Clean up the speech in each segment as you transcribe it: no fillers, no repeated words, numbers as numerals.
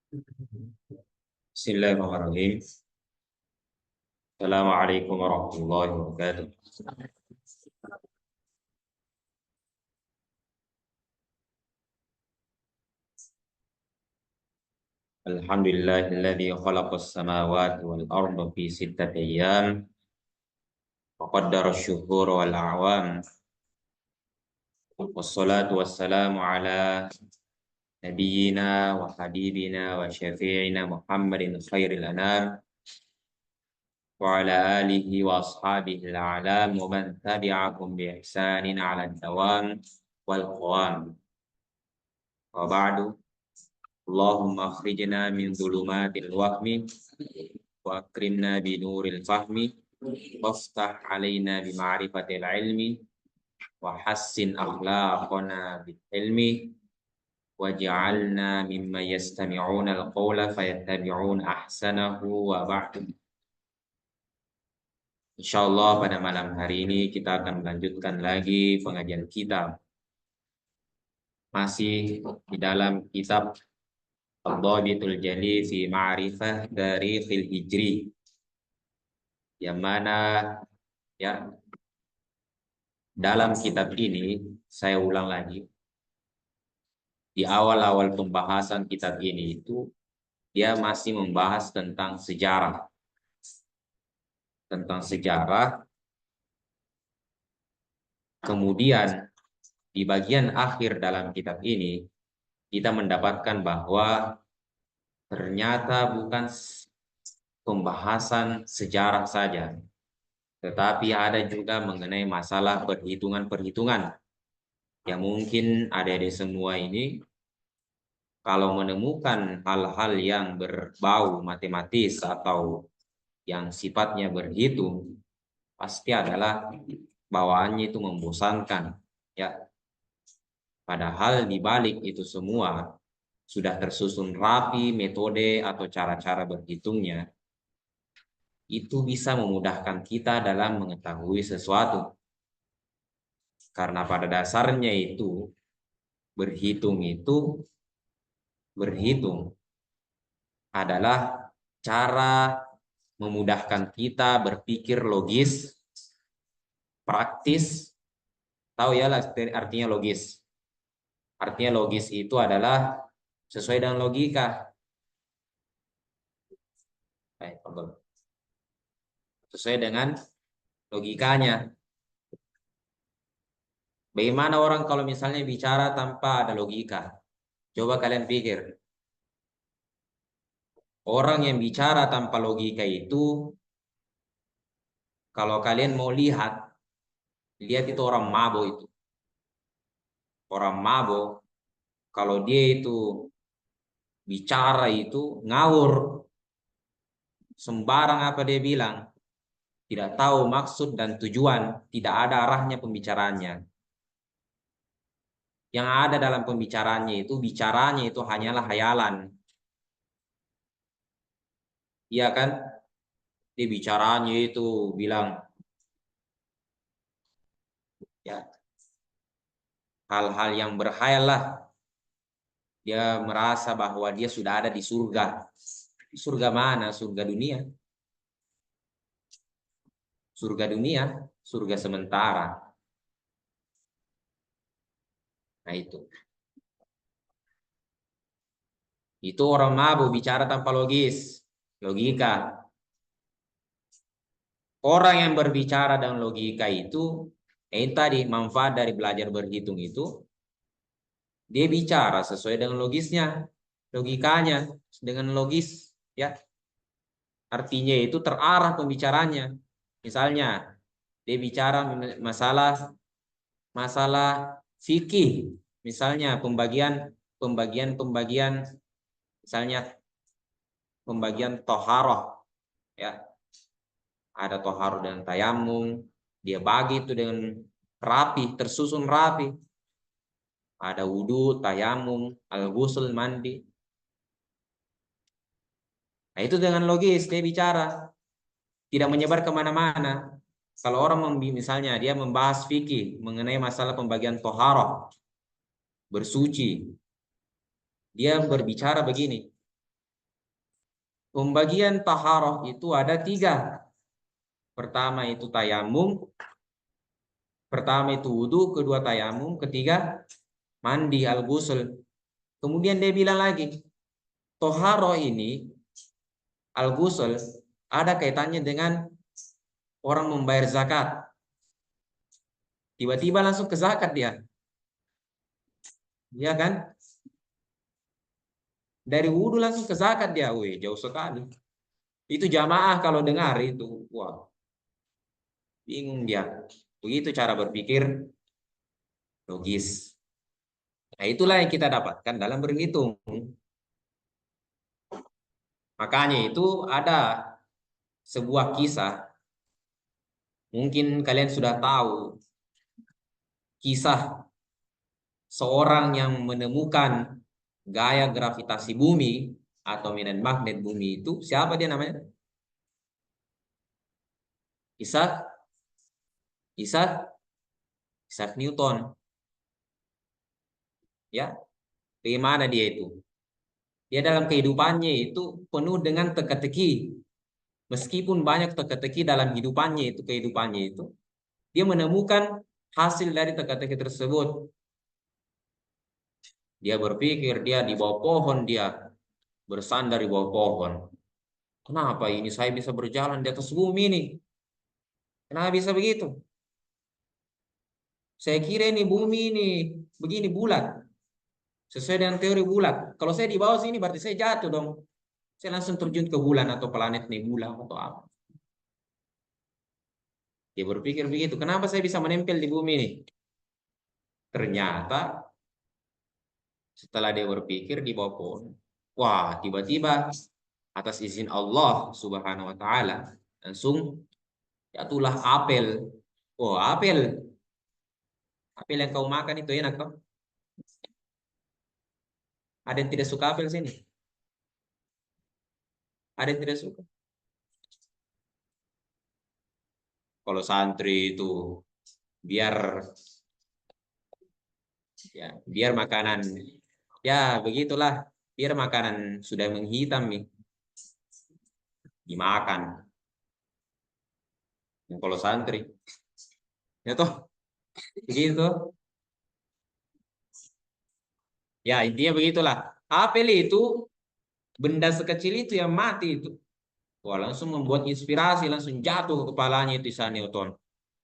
Bismillahirrahmanirrahim. Assalamualaikum warahmatullahi wabarakatuh. Alhamdulillahilladzi khalaqas samawati wal arda fi sittati ayyam wa qaddara asy-syuhura wal a'wam. Wassalatu wassalamu ala nabiyyina wa habibina wa syafi'ina Muhammadin khairil anam wa ala alihi wa ashabihi al-a'lam wa man tabi'ahum bi ihsanin ala ad-dawam wal qawam. Wa ba'du. Allahumma akhrijna min dhulumatil wahmi wa akrimna bi nuril fahmi waftah alaina bi ma'rifatil ilmi wa hassin akhlaqana bil ilmi waj'alna mimman yastami'una al-qawla fayattabi'una ahsanahu wa ba'du. Insyaallah pada malam hari ini kita akan melanjutkan lagi pengajian kita masih di dalam kitab Ad-Dhabitul Jali fi Ma'rifah Tarikhil Hijri, yang mana ya dalam kitab ini saya ulang lagi, di awal-awal pembahasan kitab ini itu dia masih membahas tentang sejarah, kemudian di bagian akhir dalam kitab ini kita mendapatkan bahwa ternyata bukan pembahasan sejarah saja, tetapi ada juga mengenai masalah perhitungan-perhitungan yang mungkin adik-adik semua ini kalau menemukan hal-hal yang berbau matematis atau yang sifatnya berhitung, pasti adalah bawaannya itu membosankan, ya. Padahal di balik itu semua sudah tersusun rapi metode atau cara-cara berhitungnya, itu bisa memudahkan kita dalam mengetahui sesuatu. Karena pada dasarnya itu berhitung adalah cara memudahkan kita berpikir logis, praktis. Tahu ya lah artinya logis. Artinya logis itu adalah sesuai dengan logika. Sesuai dengan logikanya. Bagaimana orang kalau misalnya bicara tanpa ada logika? Coba kalian pikir. Orang yang bicara tanpa logika itu, kalau kalian mau lihat itu orang mabuk itu. Orang mabuk, kalau dia itu bicara itu ngawur. Sembarang apa dia bilang. Tidak tahu maksud dan tujuan, tidak ada arahnya pembicaraannya. Yang ada dalam pembicaraannya itu, bicaranya itu hanyalah hayalan. Iya kan? Dia bicaranya itu bilang, ya, hal-hal yang berhayal lah. Dia merasa bahwa dia sudah ada di surga. Surga mana? Surga dunia. Surga dunia, surga sementara. Nah itu. Itu orang mabuk bicara tanpa logika. Orang yang berbicara dengan logika itu, tadi manfaat dari belajar berhitung itu, dia bicara sesuai dengan logisnya, logikanya, dengan logis, ya. Artinya itu terarah pembicaranya. Misalnya, dia bicara masalah fikih, misalnya pembagian, misalnya pembagian toharoh, ya. Ada toharoh dan tayamum, dia bagi itu dengan rapi, tersusun rapi. Ada wudhu, tayamum, al-ghusl, mandi. Nah itu dengan logis dia bicara, tidak menyebar kemana-mana. Kalau orang misalnya dia membahas fikih mengenai masalah pembagian toharoh, bersuci, dia berbicara begini. Pembagian taharah itu ada 3. Pertama itu tayamum, pertama itu wudhu, kedua tayamum, ketiga mandi al-ghusl. Kemudian dia bilang lagi, taharah ini al-ghusl ada kaitannya dengan orang membayar zakat. Tiba-tiba langsung ke zakat dia. Ya kan? Dari wudhu langsung ke zakat dia. Wih, jauh sekali. Itu jamaah kalau dengar itu, wah, bingung dia. Begitu cara berpikir logis. Nah, itulah yang kita dapatkan dalam berhitung. Makanya itu ada sebuah kisah. Mungkin kalian sudah tahu kisah seorang yang menemukan gaya gravitasi bumi atau medan magnet bumi itu. Siapa dia namanya? Isaac Isaac Isaac Newton. Ya, bagaimana dia itu? Dia dalam kehidupannya itu penuh dengan teka-teki. Meskipun banyak teka-teki dalam kehidupannya itu, dia menemukan hasil dari teka-teki tersebut. Dia berpikir dia di bawah pohon, dia bersandar di bawah pohon. Kenapa ini saya bisa berjalan di atas bumi ini? Kenapa bisa begitu? Saya kira ini bumi ini begini bulat. Sesuai dengan teori bulat. Kalau saya di bawah sini berarti saya jatuh dong. Saya langsung terjun ke bulan atau planet nebula atau apa. Dia berpikir begitu. Kenapa saya bisa menempel di bumi ini? Ternyata setelah dia berpikir di bawah pohon, wah, tiba-tiba atas izin Allah Subhanahu wa taala langsung jatuhlah apel. Oh, apel. Apel yang kau makan itu enak toh? Ada yang tidak suka apel sini? Ada yang tidak suka? Kalau santri itu biar biar makanan ya begitulah, biar makanan sudah menghitam nih dimakan. Yang kalau santri ya toh begitu. Ya intinya begitulah. Apel itu benda sekecil itu yang mati itu. Wah, langsung membuat inspirasi, langsung jatuh ke kepalanya itu Isaac Newton.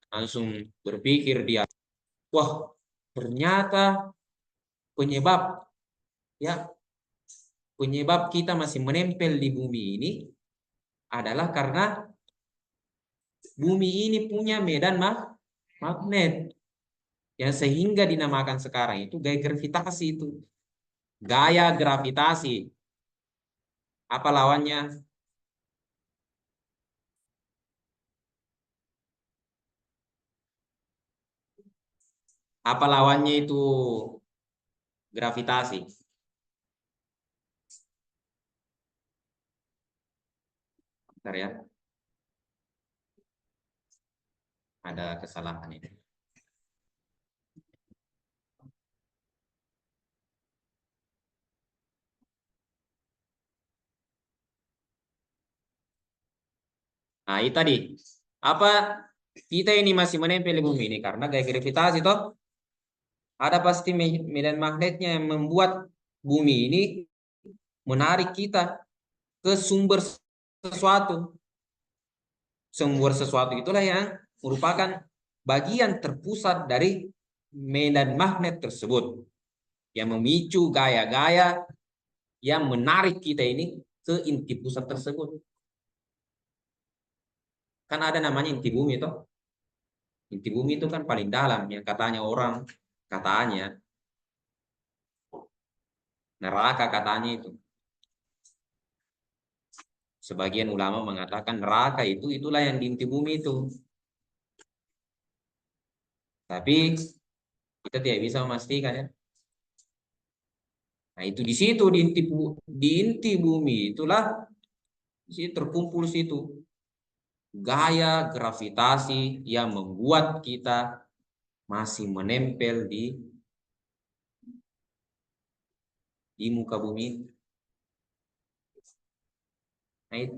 Langsung berpikir dia, wah, ternyata penyebab ya penyebab kita masih menempel di bumi ini adalah karena bumi ini punya medan magnet yang sehingga dinamakan sekarang itu gaya gravitasi itu. Gaya gravitasi. Apa lawannya? Apa lawannya itu gravitasi? Bentar ya, ada kesalahan ini. Nah, itu tadi. Apa kita ini masih menempel di bumi ini karena gaya gravitasi toh ada pasti medan magnetnya yang membuat bumi ini menarik kita ke sumber sesuatu. Sumber sesuatu itulah yang merupakan bagian terpusat dari medan magnet tersebut yang memicu gaya-gaya yang menarik kita ini ke inti pusat tersebut. Kan ada namanya inti bumi toh. Inti bumi itu kan paling dalam yang katanya orang katanya neraka katanya itu. Sebagian ulama mengatakan neraka itu itulah yang di inti bumi itu. Tapi kita tidak bisa memastikan ya. Nah, itu di situ di inti bumi itulah di situ terkumpul situ gaya gravitasi yang membuat kita masih menempel di muka bumi. Nah, itu.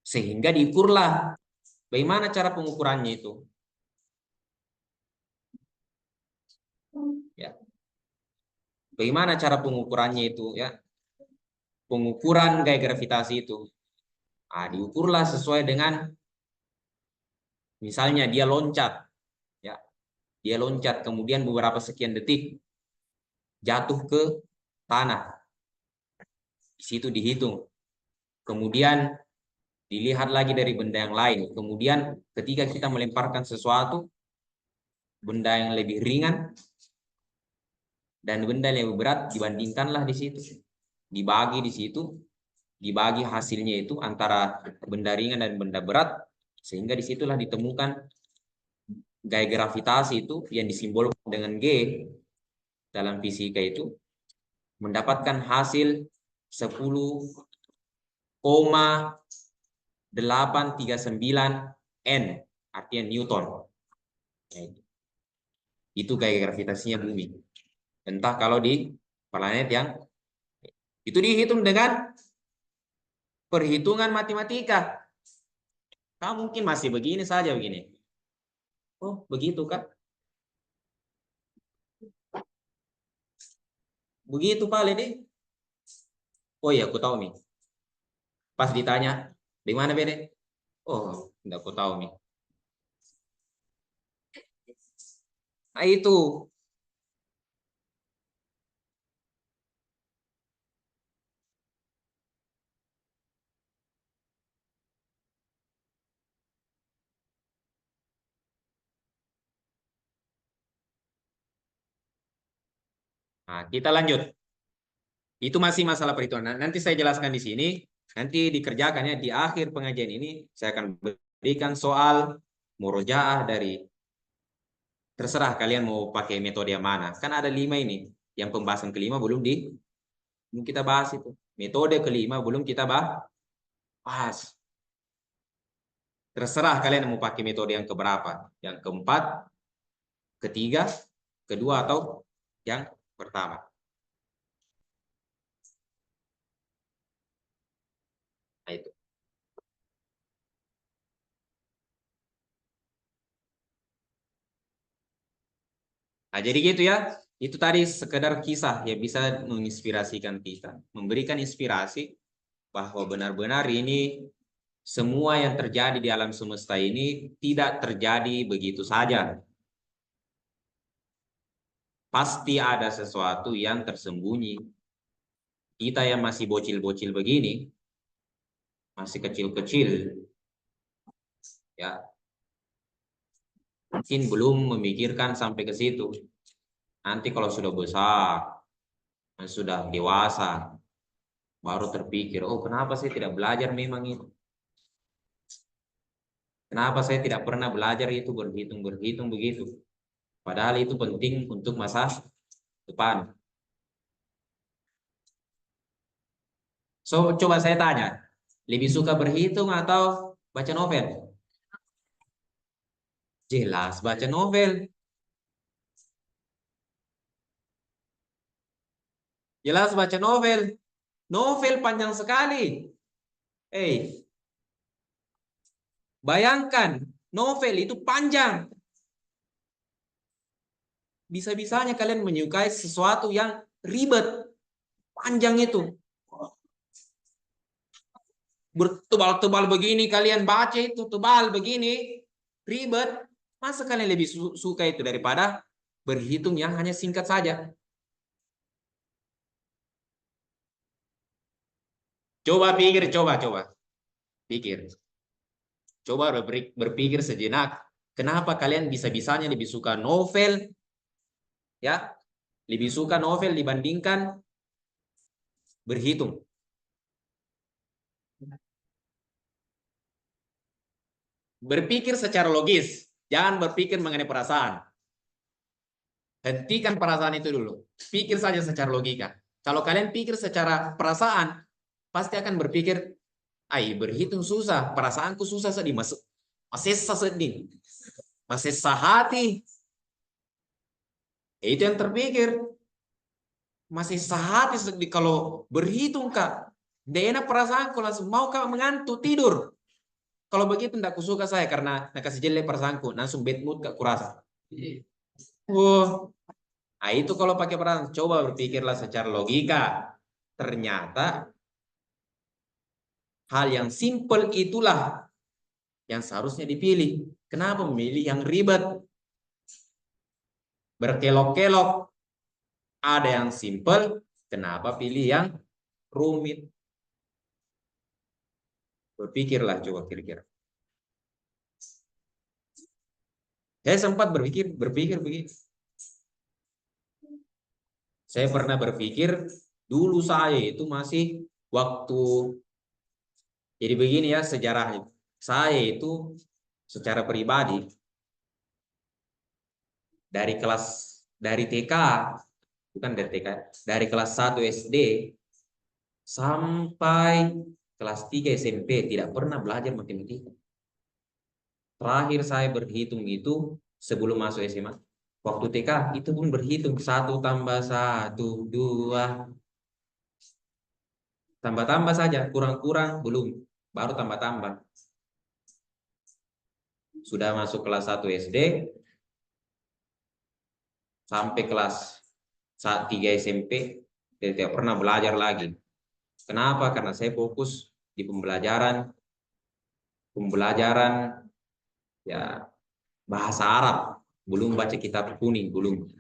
Sehingga diukurlah. Bagaimana cara pengukurannya itu? Ya. Bagaimana cara pengukurannya itu? Ya, pengukuran gaya gravitasi itu. Nah, diukurlah sesuai dengan misalnya dia loncat, ya, dia loncat kemudian beberapa sekian detik jatuh ke tanah. Di situ dihitung. Kemudian dilihat lagi dari benda yang lain. Kemudian ketika kita melemparkan sesuatu, benda yang lebih ringan dan benda yang lebih berat dibandingkanlah di situ. Dibagi di situ, dibagi hasilnya itu antara benda ringan dan benda berat, sehingga disitulah ditemukan gaya gravitasi itu yang disimbolkan dengan G dalam fisika itu mendapatkan hasil 10,839 N, artinya Newton. Itu gaya gravitasinya bumi. Entah kalau di planet yang itu dihitung dengan perhitungan matematika. Kamu mungkin masih begini saja begini. Oh, begitu kan? Begitu paling deh. Oh iya, aku tahu nih. Pas ditanya, di mana Bede? Oh, enggak aku tahu nih. Nah, itu. Nah, kita lanjut. Itu masih masalah perhitungan. Nanti saya jelaskan di sini. Nanti dikerjakannya di akhir pengajian ini. Saya akan berikan soal murojaah dari terserah kalian mau pakai metode yang mana. Kan ada 5 ini. Yang pembahasan kelima belum kita bahas itu. Metode kelima belum kita bahas. Terserah kalian mau pakai metode yang keberapa. Yang keempat, ketiga, kedua, atau yang pertama. Nah, itu. Nah, jadi gitu ya. Itu tadi sekedar kisah yang bisa menginspirasikan kita. Memberikan inspirasi bahwa benar-benar ini semua yang terjadi di alam semesta ini tidak terjadi begitu saja. Pasti ada sesuatu yang tersembunyi. Kita yang masih bocil-bocil begini, masih kecil-kecil, ya mungkin belum memikirkan sampai ke situ. Nanti kalau sudah besar, sudah dewasa, baru terpikir, oh kenapa saya tidak belajar memang itu? Kenapa saya tidak pernah belajar itu berhitung begitu? Padahal itu penting untuk masa depan. So, coba saya tanya, lebih suka berhitung atau baca novel? Jelas baca novel. Jelas baca novel. Novel panjang sekali. Bayangkan, novel itu panjang. Bisa-bisanya kalian menyukai sesuatu yang ribet. Panjang itu. Bertebal-tebal begini, kalian baca itu tebal begini. Ribet. Masa kalian lebih suka itu daripada berhitung yang hanya singkat saja? Coba pikir, coba. Pikir. Coba berpikir sejenak. Kenapa kalian bisa-bisanya lebih suka novel? Ya, lebih suka novel dibandingkan berhitung. Berpikir secara logis, jangan berpikir mengenai perasaan. Hentikan perasaan itu dulu. Pikir saja secara logika. Kalau kalian pikir secara perasaan, pasti akan berpikir, berhitung susah, perasaanku susah sedih, masih sedih, masih sahati. Itu yang terpikir. Masih sahati sedih kalau berhitung, Kak. Dia enak perasaanku langsung mau kau mengantuk tidur. Kalau begitu tidak kusuka saya karena nak kasih jelek perasaanku langsung bad mood kak kurasa. Wah, nah itu kalau pakai perasaan coba berpikirlah secara logika. Ternyata hal yang simple itulah yang seharusnya dipilih. Kenapa memilih yang ribet? Berkelok-kelok. Ada yang simple, kenapa pilih yang rumit? Berpikirlah coba kira-kira. Saya sempat berpikir begini. Saya pernah berpikir dulu saya itu masih waktu jadi begini ya sejarahnya. Saya itu secara pribadi dari kelas dari TK bukan dari TK dari kelas 1 SD sampai kelas 3 SMP tidak pernah belajar matematika. Terakhir saya berhitung itu sebelum masuk SMA. Waktu TK itu pun berhitung 1 tambah 1, 2, tambah-tambah saja, kurang-kurang belum, baru tambah-tambah. Sudah masuk kelas 1 SD sampai kelas 3 SMP tidak pernah belajar lagi. Kenapa? Karena saya fokus di pembelajaran ya bahasa Arab, belum baca kitab kuning, belum.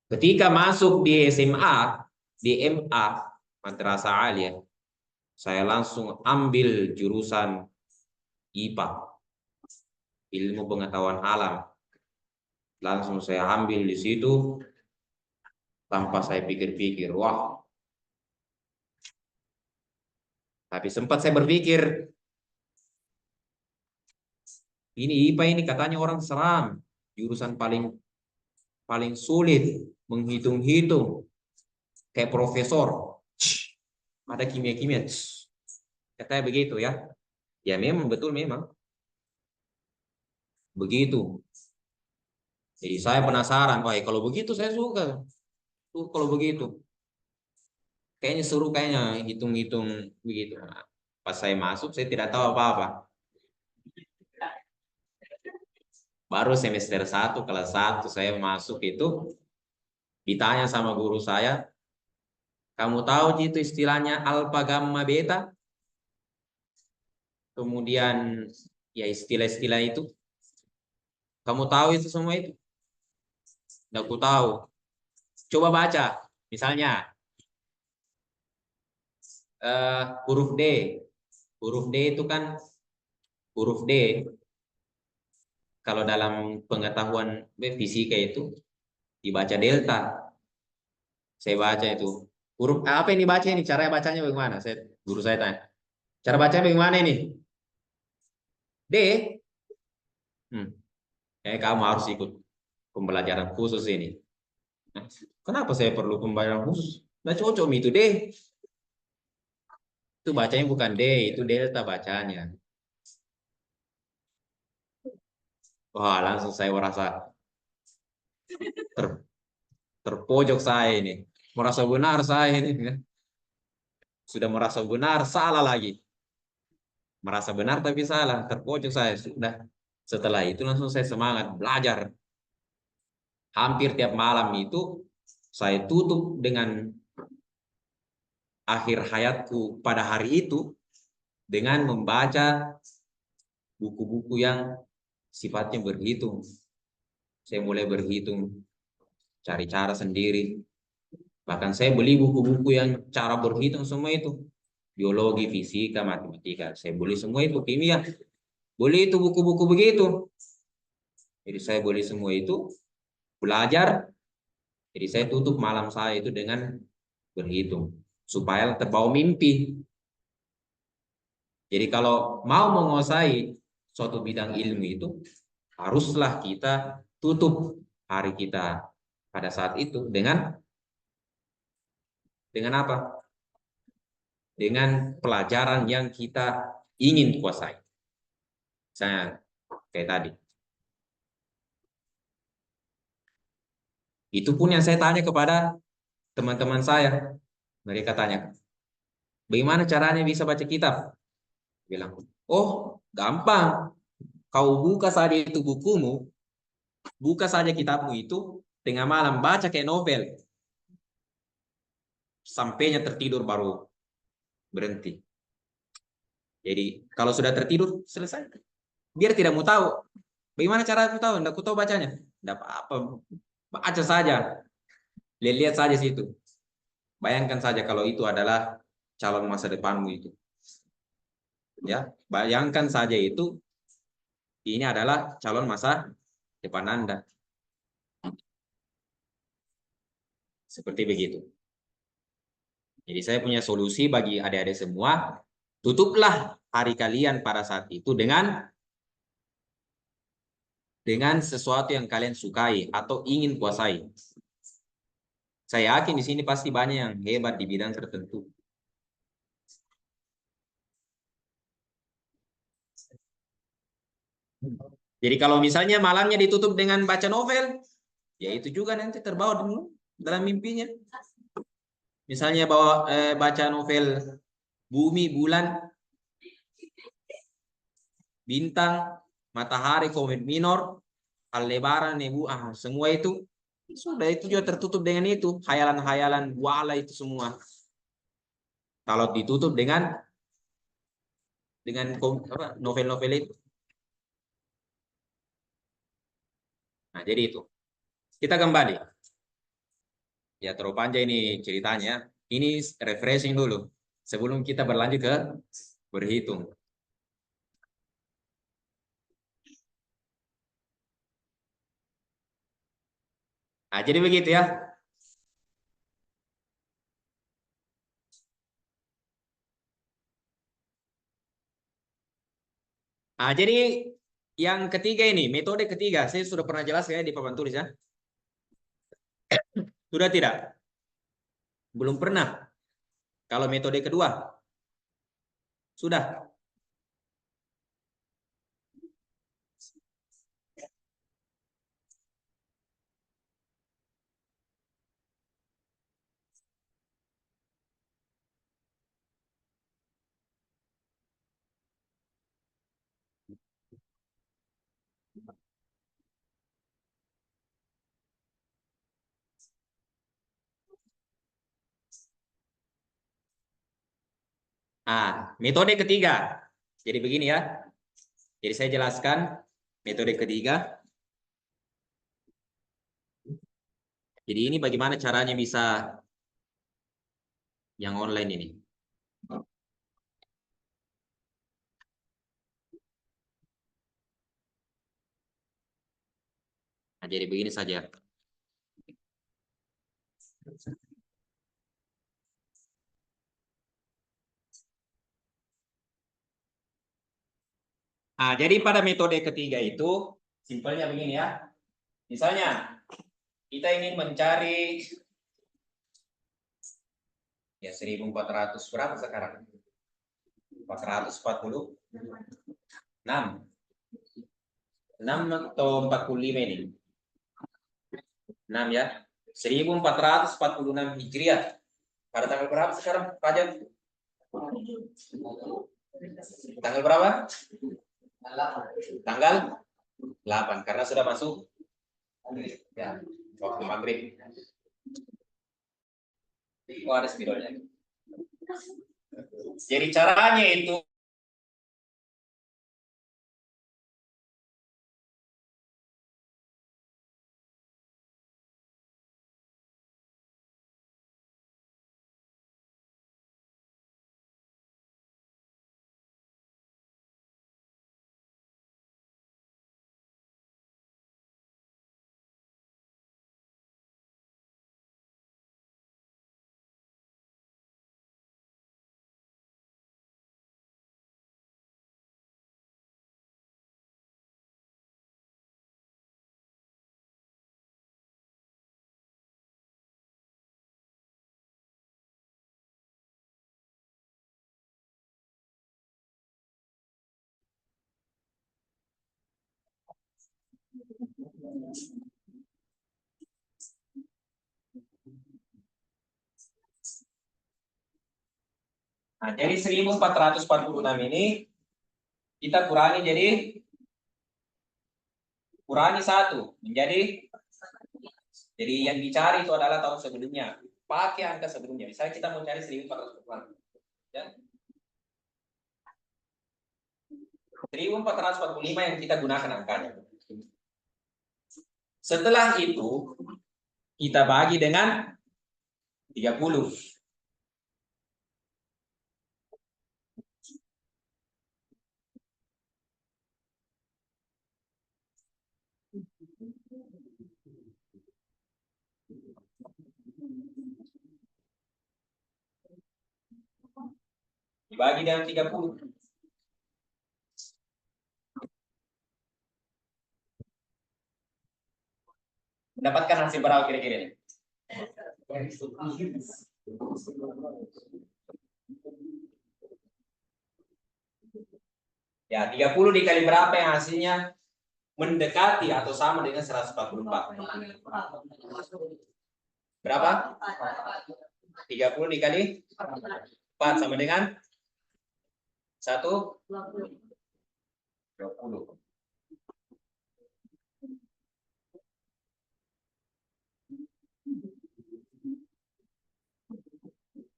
Ketika masuk di SMA, di MA, Madrasah Aliyah, saya langsung ambil jurusan IPA, ilmu pengetahuan alam. Langsung saya ambil di situ tanpa saya pikir-pikir. Wah, tapi sempat saya berpikir, ini IPA ini katanya orang seram, jurusan paling paling sulit, menghitung-hitung, kayak profesor. Ada kimia-kimia. Katanya begitu ya. Ya memang betul memang begitu. Jadi saya penasaran, wah kalau begitu saya suka. Tuh kalau begitu. Kayaknya seru kayaknya hitung-hitung begitu. Nah, pas saya masuk saya tidak tahu apa-apa. Baru semester 1 kelas 1 saya masuk itu ditanya sama guru saya, kamu tahu itu istilahnya alfa gamma beta? Kemudian ya istilah-istilah itu. Kamu tahu itu semua itu? Tidak aku tahu. Coba baca. Misalnya huruf D. Huruf D itu kan huruf D kalau dalam pengetahuan fisika itu dibaca delta. Saya baca itu. Huruf apa ini baca ini? Cara bacanya bagaimana? Guru saya tanya. Cara bacanya bagaimana ini? D. Hmm. Kamu harus ikut pembelajaran khusus ini. Nah, kenapa saya perlu pembelajaran khusus? Nah cocok itu D. Itu bacanya bukan D, itu delta bacanya. Wah, langsung saya merasa ter, terpojok saya ini. Merasa benar saya ini. Sudah merasa benar, salah lagi. Merasa benar tapi salah, terpojok saya. Sudah. Setelah itu langsung saya semangat belajar. Hampir tiap malam itu saya tutup dengan akhir hayatku pada hari itu dengan membaca buku-buku yang sifatnya berhitung. Saya mulai berhitung, cari cara sendiri. Bahkan saya beli buku-buku yang cara berhitung semua itu. Biologi, fisika, matematika. Saya beli semua itu, kimia. Beli itu buku-buku begitu. Jadi saya beli semua itu, belajar. Jadi saya tutup malam saya itu dengan berhitung. Supaya terbawa mimpi. Jadi kalau mau menguasai suatu bidang ilmu itu, haruslah kita tutup hari kita pada saat itu dengan apa? Dengan pelajaran yang kita ingin kuasai. Saya kayak tadi. Itu pun yang saya tanya kepada teman-teman saya. Mereka tanya, bagaimana caranya bisa baca kitab? Bilang, oh gampang. Kau buka saja itu bukumu, buka saja kitabmu itu, tengah malam baca kayak novel. Sampainya tertidur baru berhenti. Jadi kalau sudah tertidur, selesai. Biar tidak mau tahu. Bagaimana cara aku tahu? Tidak aku tahu bacanya. Tidak apa-apa. Baca saja. Lihat-lihat saja situ. Bayangkan saja kalau itu adalah calon masa depanmu itu. Ya, bayangkan saja itu ini adalah calon masa depan Anda. Seperti begitu. Jadi saya punya solusi bagi adik-adik semua. Tutuplah hari kalian pada saat itu dengan sesuatu yang kalian sukai atau ingin kuasai. Saya yakin di sini pasti banyak yang hebat di bidang tertentu. Jadi kalau misalnya malamnya ditutup dengan baca novel, ya itu juga nanti terbawa dalam mimpinya. Misalnya baca novel bumi, bulan, bintang, matahari, komet minor, Aldebaran, semua itu sudah itu juga tertutup dengan itu, hayalan-hayalan wala itu semua. Kalau ditutup dengan novel-novel itu. Nah, jadi itu. Kita kembali. Ya, terlalu panjang ini ceritanya. Ini refreshing dulu sebelum kita berlanjut ke berhitung. Nah, jadi begitu ya. Nah, jadi yang ketiga ini, metode ketiga, saya sudah pernah jelaskan ya di papan tulis ya. Sudah tidak? Belum pernah. Kalau metode kedua, sudah. Nah, metode ketiga. Jadi begini ya. Jadi saya jelaskan metode ketiga. Jadi ini bagaimana caranya bisa yang online ini. Nah, jadi begini saja. Nah, jadi pada metode ketiga itu simpelnya begini ya. Misalnya kita ingin mencari ya 1400 berapa sekarang? 446. 6 atau 45 ini? 6 ya. 1446 Hijriah. Pada tanggal berapa sekarang, Fajar? Tanggal berapa? Tanggal 8 karena sudah masuk ya waktu maghrib. Oh, ada spidolnya. Jadi caranya itu Nah, jadi 1446 ini kita kurangi kurangi 1 menjadi, jadi yang dicari itu adalah tahun sebelumnya. Pakai angka sebelumnya. Misalnya kita mau cari 1446. Ya. 1445 yang kita gunakan angkanya. Setelah itu kita bagi dengan 30. Dibagi dengan 30. Mendapatkan hasil berapa kira-kira ini? Ya, 30 dikali berapa yang hasilnya mendekati atau sama dengan 144? Berapa? 30 dikali 4 sama dengan 120.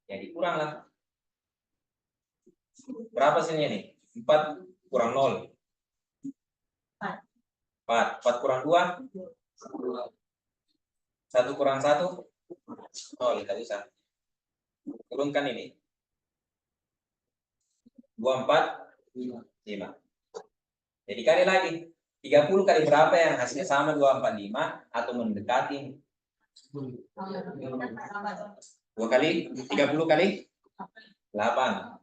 Jadi kurang lah. Berapa hasilnya nih? 4 kurang 0. 4 kurang 2. 1 kurang 1. 0, tidak bisa. Turunkan ini. 2, 4, 5. Jadi kali lagi. 30 kali berapa yang hasilnya sama 245 atau mendekati? 2 kali 30 kali 8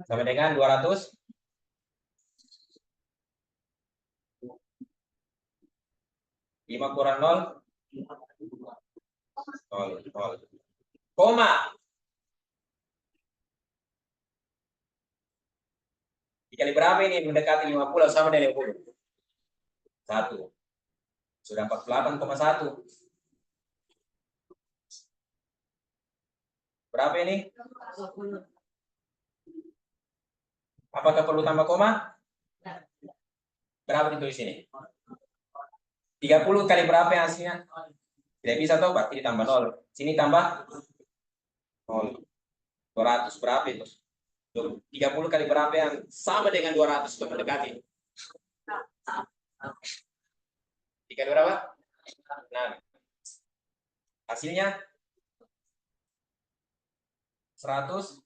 sama dengan 200. 5 kurang 0. 0. Koma. Dikali berapa ini mendekati 50 sama dengan 50? 1. Sudah 48,1. Berapa ini? Apakah perlu tambah koma? Berapa ditulis sini? 30 kali berapa yang hasilnya? Tidak bisa tahu, berarti ditambah 0. Sini tambah 0. 200 berapa itu? 30 kali berapa yang sama dengan 200 untuk mendekati? Dikali berapa? Nah, hasilnya 100.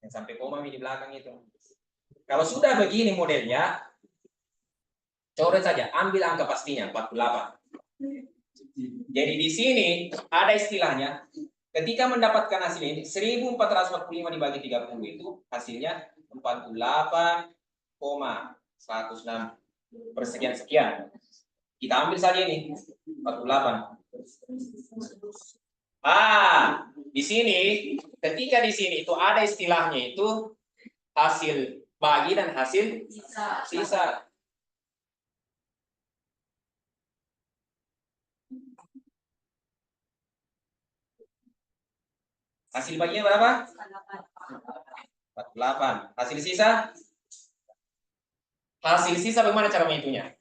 Yang sampai koma di belakang itu. Kalau sudah begini modelnya, coret saja, ambil angka pastinya 48. Jadi di sini ada istilahnya, ketika mendapatkan hasil ini 1445 dibagi 30 itu hasilnya 48,106 persekian-sekian. Kita ambil saja ini 48. Di sini ketika di sini itu ada istilahnya itu hasil bagi dan hasil sisa. Hasil baginya berapa? 48. Hasil sisa? Hasil sisa bagaimana cara menghitungnya?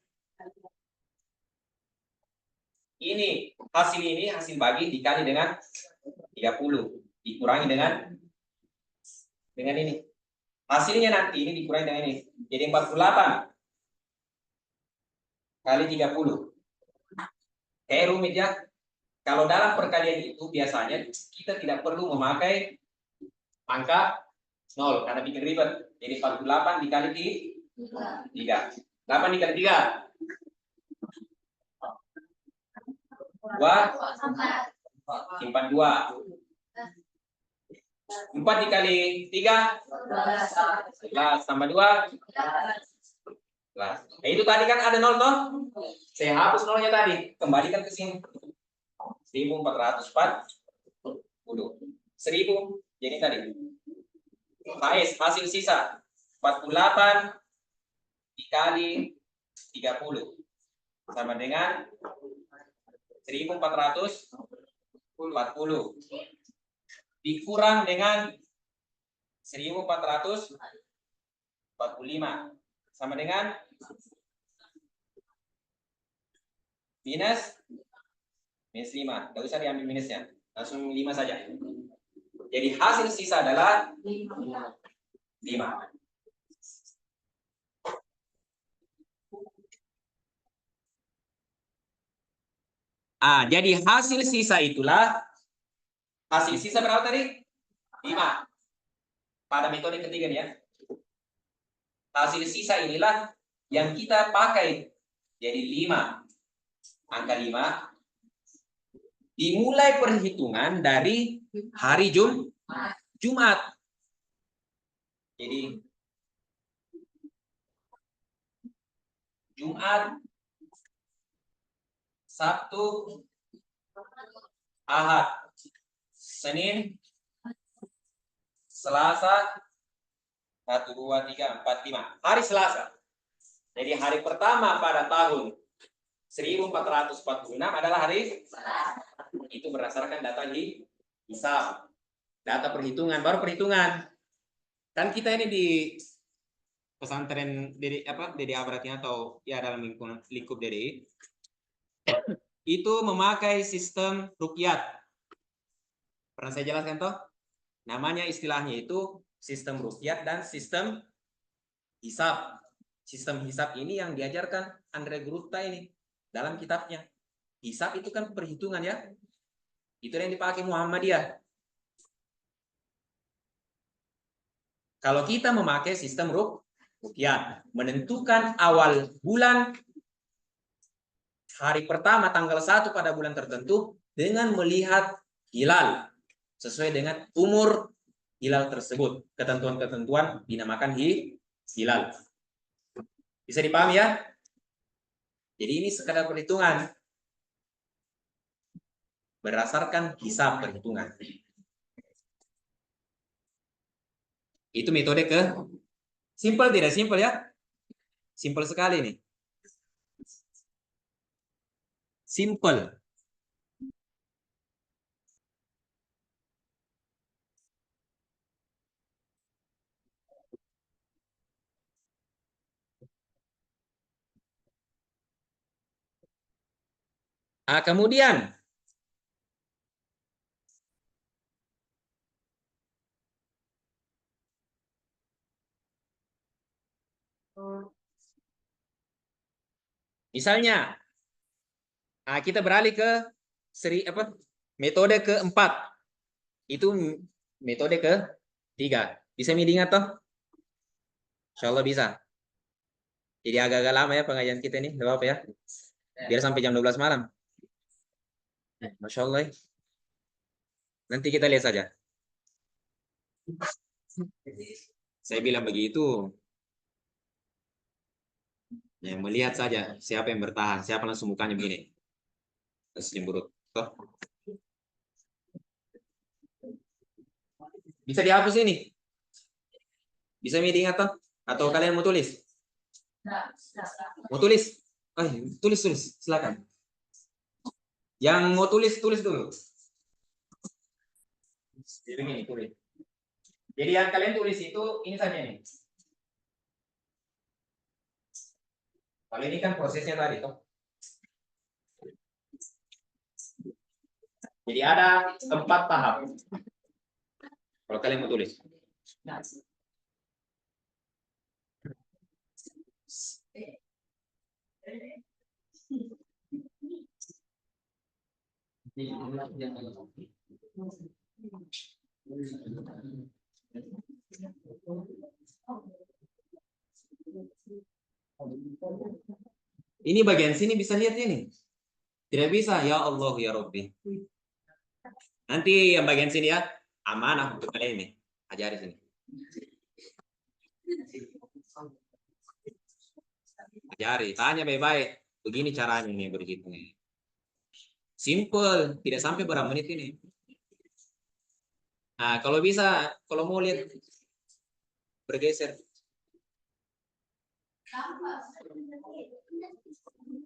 Ini hasil bagi dikali dengan 30 dikurangi dengan ini. Hasilnya nanti ini dikurangi dengan ini. Jadi 48 kali 30. Kayak rumit ya. Kalau dalam perkalian itu biasanya kita tidak perlu memakai angka 0 karena bikin ribet. Jadi 48 dikali 3. 8 dikali 3. 2. Simpan 2. 4 dikali 3. 11 tambah 2. 11. Itu tadi kan ada 0 toh? Saya hapus 0-nya tadi. Kembalikan ke sini. 1440. 1000. Jadi tadi. Hasil sisa 48 dikali 30 sama dengan 1440 dikurang dengan 1445 sama dengan minus 5. Tidak usah diambil minusnya, langsung 5 saja. Jadi hasil sisa adalah 5. Jadi hasil sisa itulah, hasil sisa berapa tadi? 5. Pada metode ketiga nih ya. Hasil sisa inilah yang kita pakai. Jadi 5. Angka 5 dimulai perhitungan dari hari Jumat. Jadi Jumat, Sabtu, Ahad, Senin, Selasa, 1, 2, 3, 4, 5. Hari Selasa. Jadi hari pertama pada tahun 1446 adalah hari Selasa. Itu berdasarkan data hisab. Data perhitungan, baru perhitungan. Kan kita ini di pesantren Dede Abradnya atau ya dalam lingkup DDI itu memakai sistem ruqyat. Pernah saya jelaskan toh? Namanya istilahnya itu sistem ruqyat dan sistem hisab. Sistem hisab ini yang diajarkan Andre Gurutta ini dalam kitabnya. Hisab itu kan perhitungan ya. Itu yang dipakai Muhammadiyah. Kalau kita memakai sistem ruqyat, menentukan awal bulan hari pertama tanggal 1 pada bulan tertentu dengan melihat hilal sesuai dengan umur hilal tersebut. Ketentuan-ketentuan dinamakan hilal. Bisa dipahami ya? Jadi ini sekadar perhitungan berdasarkan hisab perhitungan. Itu metode simple, tidak simple ya? Simple sekali nih. Simple. Kemudian misalnya kita beralih ke metode keempat. Itu metode ketiga. Bisa diingat toh? Insya Allah bisa. Jadi agak-agak lama ya pengajian kita ini. Gak apa-apa ya. Biar sampai jam 12 malam. Masya Allah ya. Nanti kita lihat saja. Saya bilang begitu. Ya, melihat saja siapa yang bertahan. Siapa langsung mukanya begini. Selimburut. Toh? Bisa dihapus ini. Bisa diingat toh? Atau kalian mau tulis? Mau tulis? Tulis. Silakan. Yang mau tulis dulu. Jadi begini, tulis. Jadi yang kalian tulis itu ini saja nih. Kalau ini kan prosesnya tadi toh. Jadi ada 4 tahap. Kalau kalian mau tulis. Ini bagian sini bisa lihat ini. Tidak bisa, ya Allah ya Rabbi. Nanti yang bagian sini ya, amanah untuk kalian ini. Ajari sini. Ajari, tanya baik-baik. Begini caranya nih berhitung. Simple, tidak sampai berapa menit ini. Nah, kalau bisa, kalau mau lihat bergeser.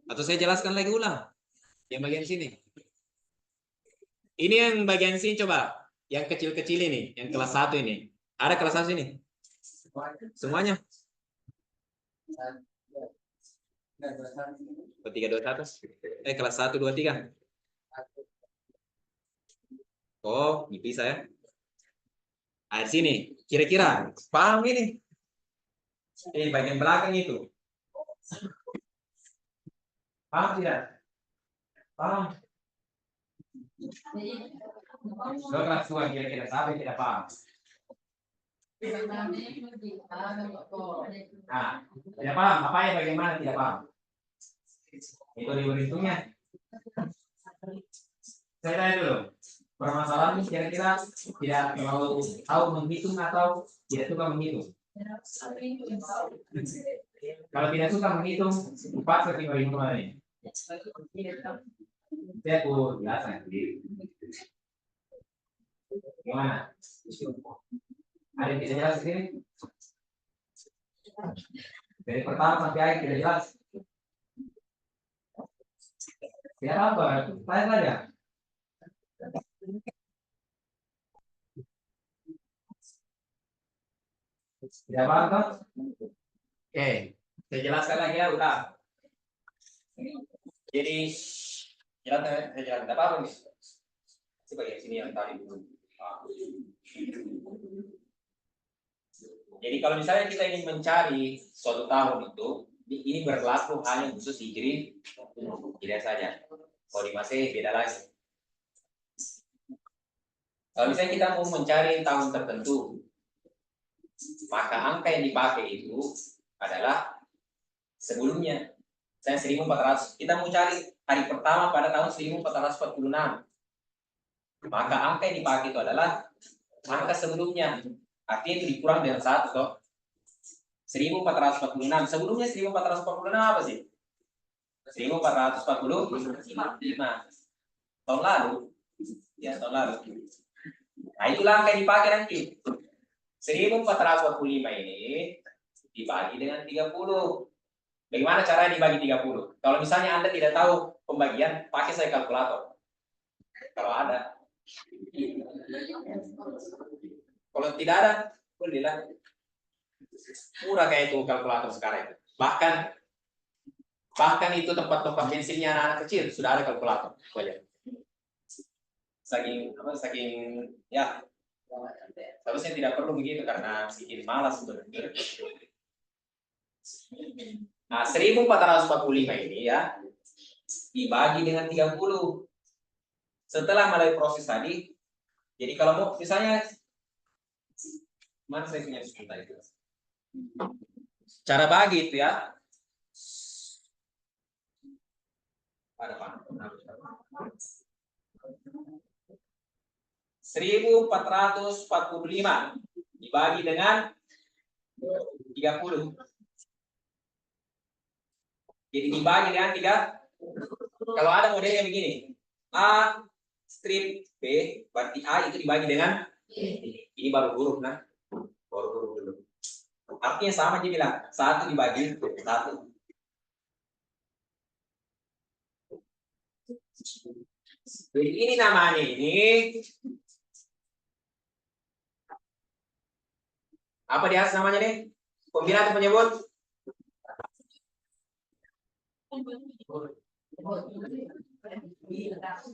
Atau saya jelaskan lagi ulang. Yang bagian sini. Ini yang bagian sini coba. Yang kecil-kecil ini, yang kelas 1 ini. Ada kelas 1 ini? Semuanya? 321. Kelas 1, 2, 3. Oh, dipisah ya. Di sini. Kira-kira paham ini? Bagian belakang itu. Paham tidak? Paham? Kelas 2 kira-kira sampai tidak paham. Nah, tidak paham. Apa ya bagaimana tidak paham? Itu diberhitungnya. Saya tanya dulu. Permasalahan kira-kira tidak mau tahu menghitung atau tidak suka menghitung? Kalau tidak suka menghitung, pas ke perhitungan ini. Saya pun jelaskan sendiri. Gimana? Ada yang tidak jelas di sini? Dari pertama sampai akhir tidak jelas. Tidak apa, tanya saja. Tidak paham kan? Oke, saya jelaskan lagi ya, udah. Jadi, saya jelaskan tidak apa-apa nih. Sebagai sini yang tadi dulu. Jadi kalau misalnya kita ingin mencari suatu tahun itu, ini berlaku hanya khusus Hijri, tidak saja. Kalau di Masehi beda lagi. Kalau misalnya kita mau mencari tahun tertentu, maka angka yang dipakai itu adalah sebelumnya. Saya 1400. Kita mau cari hari pertama pada tahun 1446. Maka angka yang dipakai itu adalah angka sebelumnya. Artinya itu dikurang dengan 1 toh. 1446. Sebelumnya 1446 apa sih? 1445. Tahun lalu. Ya, tahun lalu. Nah, itulah angka yang dipakai nanti. 1445 ini dibagi dengan 30. Bagaimana caranya dibagi 30? Kalau misalnya Anda tidak tahu pembagian, pakai saya kalkulator. Kalau ada. Kalau tidak ada, bolehlah. Murah kayak itu kalkulator sekarang. Bahkan itu tempat-tempat bensinnya anak-anak kecil sudah ada kalkulator. Saking ya. Harusnya tidak perlu begitu karena sedikit malas sebenarnya. Nah, 1445 ini ya dibagi dengan 30. Setelah melalui proses tadi, jadi kalau mau misalnya mana saya punya cerita itu. Cara bagi itu ya. Ada apa? 1445 dibagi dengan 30. Jadi dibagi dengan 3. Kalau ada modelnya begini. A strip B, berarti A itu dibagi dengan ini baru huruf nah. Baru huruf dulu. Artinya sama aja bilang 1 dibagi 1. Jadi ini namanya ini apa di atas namanya nih? Pembina atau penyebut?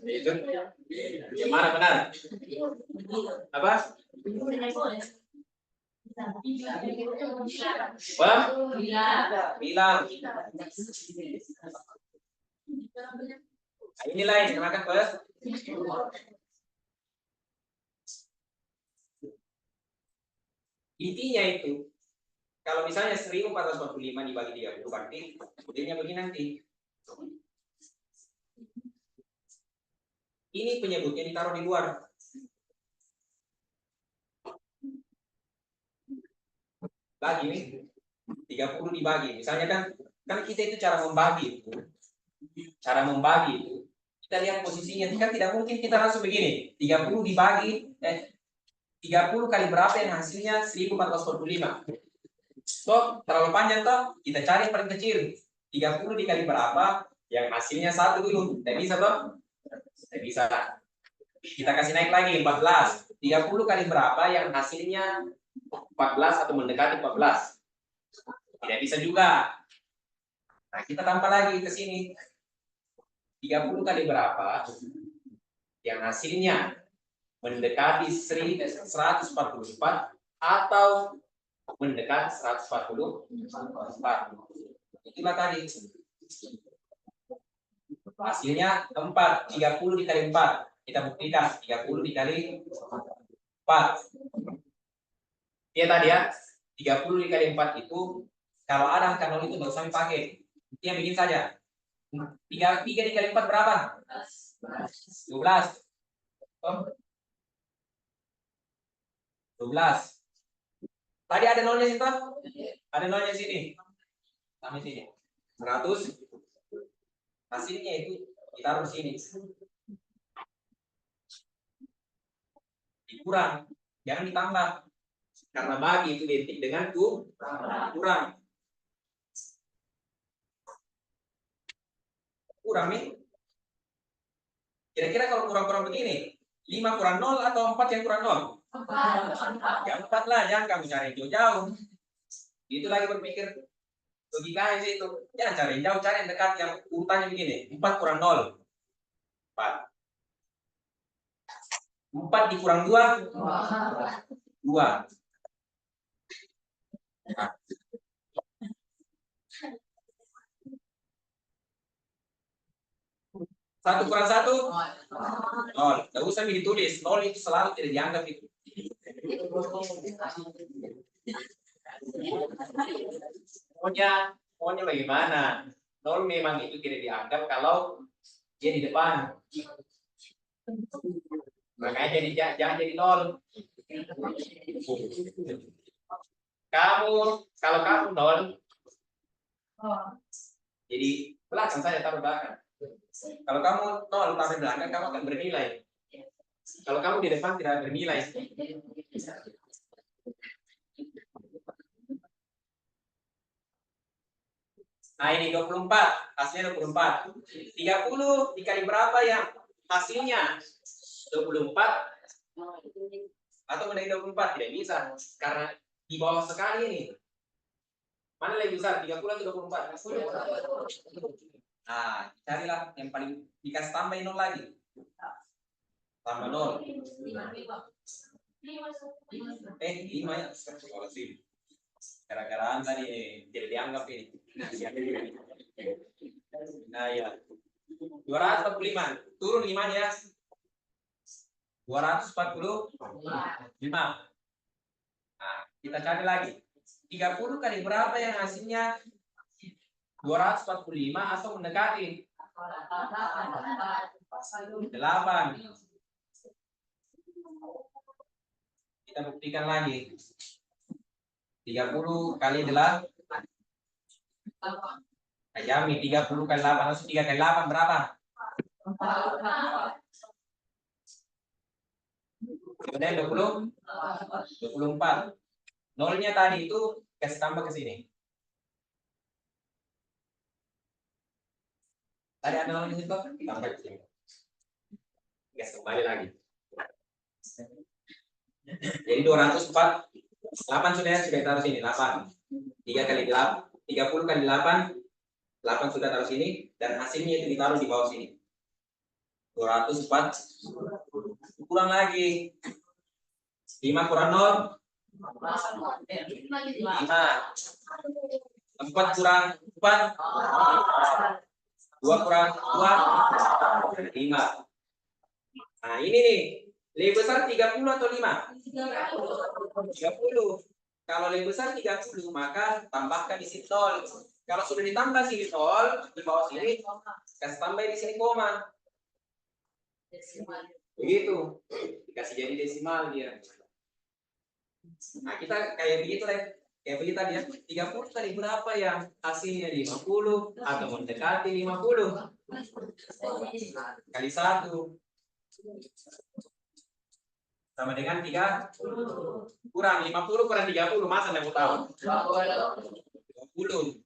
Itu yang mana benar? Apa? Bilang. Nah, inilah yang dinamakan plus. Intinya itu, kalau misalnya 1445 dibagi 30 berarti modelnya begini nanti. Ini penyebutnya ditaruh di luar. Bagi nih, 30 dibagi. Misalnya kan kita itu cara membagi itu. Cara membagi itu, kita lihat posisinya. Kan tidak mungkin kita langsung begini. 30 dibagi 30 kali berapa yang hasilnya 1445. So, terlalu panjang toh, kita cari yang paling kecil. 30 dikali berapa yang hasilnya 1 dulu. Tidak bisa toh? Tidak bisa. Kita kasih naik lagi 14. 30 kali berapa yang hasilnya 14 atau mendekati 14? Tidak bisa juga. Nah, kita tambah lagi ke sini. 30 kali berapa yang hasilnya mendekati 144 atau mendekati 144. Itulah tadi. Hasilnya 4. 30 dikali 4. Kita buktikan 30 dikali 4. Iya tadi ya. 30 dikali 4 itu kalau ada angka 0 itu nggak usah dipakai. Dia bikin saja. 3 dikali 4 berapa? 12. Oh. 12. Tadi ada nolnya sih, toh? Ada nolnya sini. Sampai sini. 100. Hasilnya itu ditaruh sini. Dikurang. Jangan ditambah. Karena bagi itu identik dengan kurang. Kurang nih. Kira-kira kalau kurang-kurang begini, 5 kurang 0 atau 4 yang kurang 0? Ya 4 lah, jangan kamu cari jauh-jauh. Itu lagi berpikir logikanya sih itu. Jangan cari jauh, cari yang dekat yang urutannya begini. 4 kurang 0. 4. 4 dikurang 2. 2. Nah. 1 kurang 1. 0. Tidak usah ditulis. 0 itu selalu tidak dianggap itu. Pokoknya bagaimana? 0 memang itu tidak dianggap kalau dia di depan. Makanya jangan jadi 0. Kalau kamu 0, jadi belakang saja, taruh belakang. Kalau kamu 0 taruh belakang, kamu akan bernilai. Kalau kamu di depan tidak bernilai. Nah ini 24, hasilnya 24. 30 dikali berapa yang hasilnya 24 atau mendekati 24? Tidak bisa, karena di bawah sekali ini. Mana lebih besar, 30 atau 24? Nah, carilah yang paling dikasih tambah 0 lagi. Tambah 0. 5 ya. Gara-garaan tadi tidak dianggap ini. Nah ya. 245. Turun 5 ya. 245. Nah, kita cari lagi. 30 kali berapa yang hasilnya 245 atau mendekati 8. Kita buktikan lagi. 30 kali 8. Ajami 30 kali 8. Langsung 3 kali 8 berapa? 24. Nolnya tadi itu kasih tambah ke sini. Tadi ada nolnya itu tambah ke sini. Gas kembali lagi. Jadi 204. 8 sudah taruh sini. 8. 3 kali 8. 30 kali 8. 8 sudah taruh sini. Dan hasilnya itu ditaruh di bawah sini. 204. Kurang lagi. 5 kurang 0. 5. 4 kurang 4. 2 kurang 2. 5. Nah ini nih. Lebih besar 30 atau 5? 30. Kalau lebih besar 30, maka tambahkan di sini 0. Kalau sudah ditambah sini 0, di bawah sini, kasih tambah di sini koma. Begitu. Dikasih jadi desimal dia. Nah, kita kayak begitu lah. Kayak begitu tadi ya. 30 kali berapa yang hasilnya 50 atau mendekati 50? Kali 1. Sama dengan 3. Kurang 50 kurang 30. Masa nggak mau tahu? 20.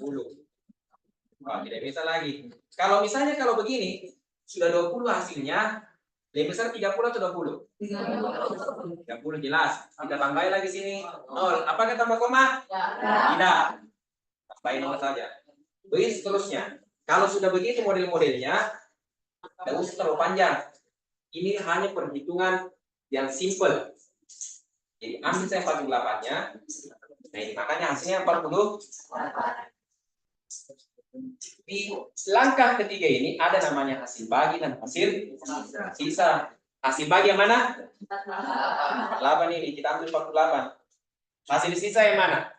20. Wah, tidak bisa lagi. Kalau misalnya kalau begini, sudah 20 hasilnya, lebih besar 30 atau 20? 30 jelas. Kita tambahin lagi sini 0. Apakah tambah koma? Tidak. Tambahin 0 saja. Begitu seterusnya. Kalau sudah begitu model-modelnya, tidak usah terlalu panjang. Ini hanya perhitungan yang simple. Jadi ambil saya 48-nya. Nah ini makanya hasilnya 40. Di langkah ketiga ini ada namanya hasil bagi dan hasil sisa. Hasil bagi yang mana? 48 ini kita ambil 48. Hasil sisa yang mana?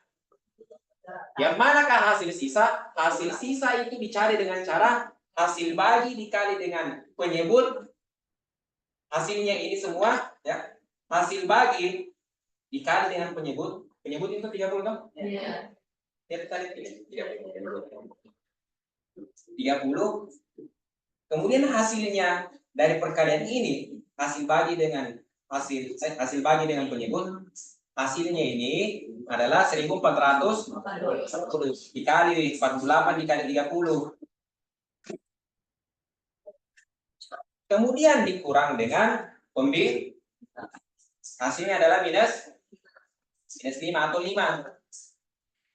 Yang manakah hasil sisa? Hasil sisa itu dicari dengan cara hasil bagi dikali dengan penyebut. Hasilnya ini semua ya. Hasil bagi dikali dengan penyebut. Penyebut itu 30 dong? Iya. Kita tarik ini 30. Kemudian hasilnya dari perkalian ini, hasil bagi dengan bagi dengan penyebut, hasilnya ini adalah 1440 dikali 48 dikali 30. Kemudian dikurang dengan pembilang. Hasilnya adalah minus 5 atau 5.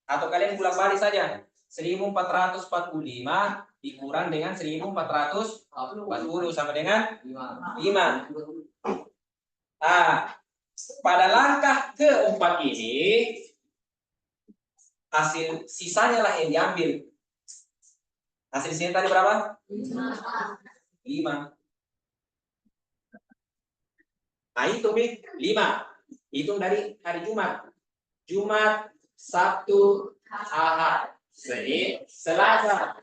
Atau kalian pulang balik saja. 1445 dikurang dengan 1440 sama dengan 5. Nah, pada langkah keempat ini hasil sisanya lah yang diambil. Hasil sisanya tadi berapa? 5. Nah, itu 5. Hitung dari hari Jumat. Jumat, Sabtu, Ahad, Senin, Selasa.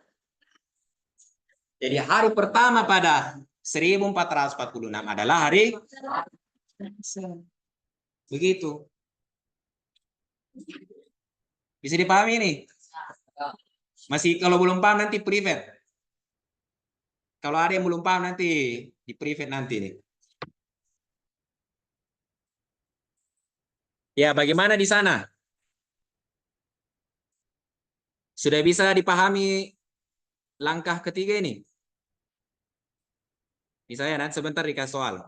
Jadi hari pertama pada 1446 adalah hari begitu. Bisa dipahami ini? Masih kalau belum paham nanti private. Kalau ada yang belum paham nanti di private nanti nih. Ya, bagaimana di sana? Sudah bisa dipahami langkah ketiga ini? Bisa ya, nanti sebentar dikasih soal.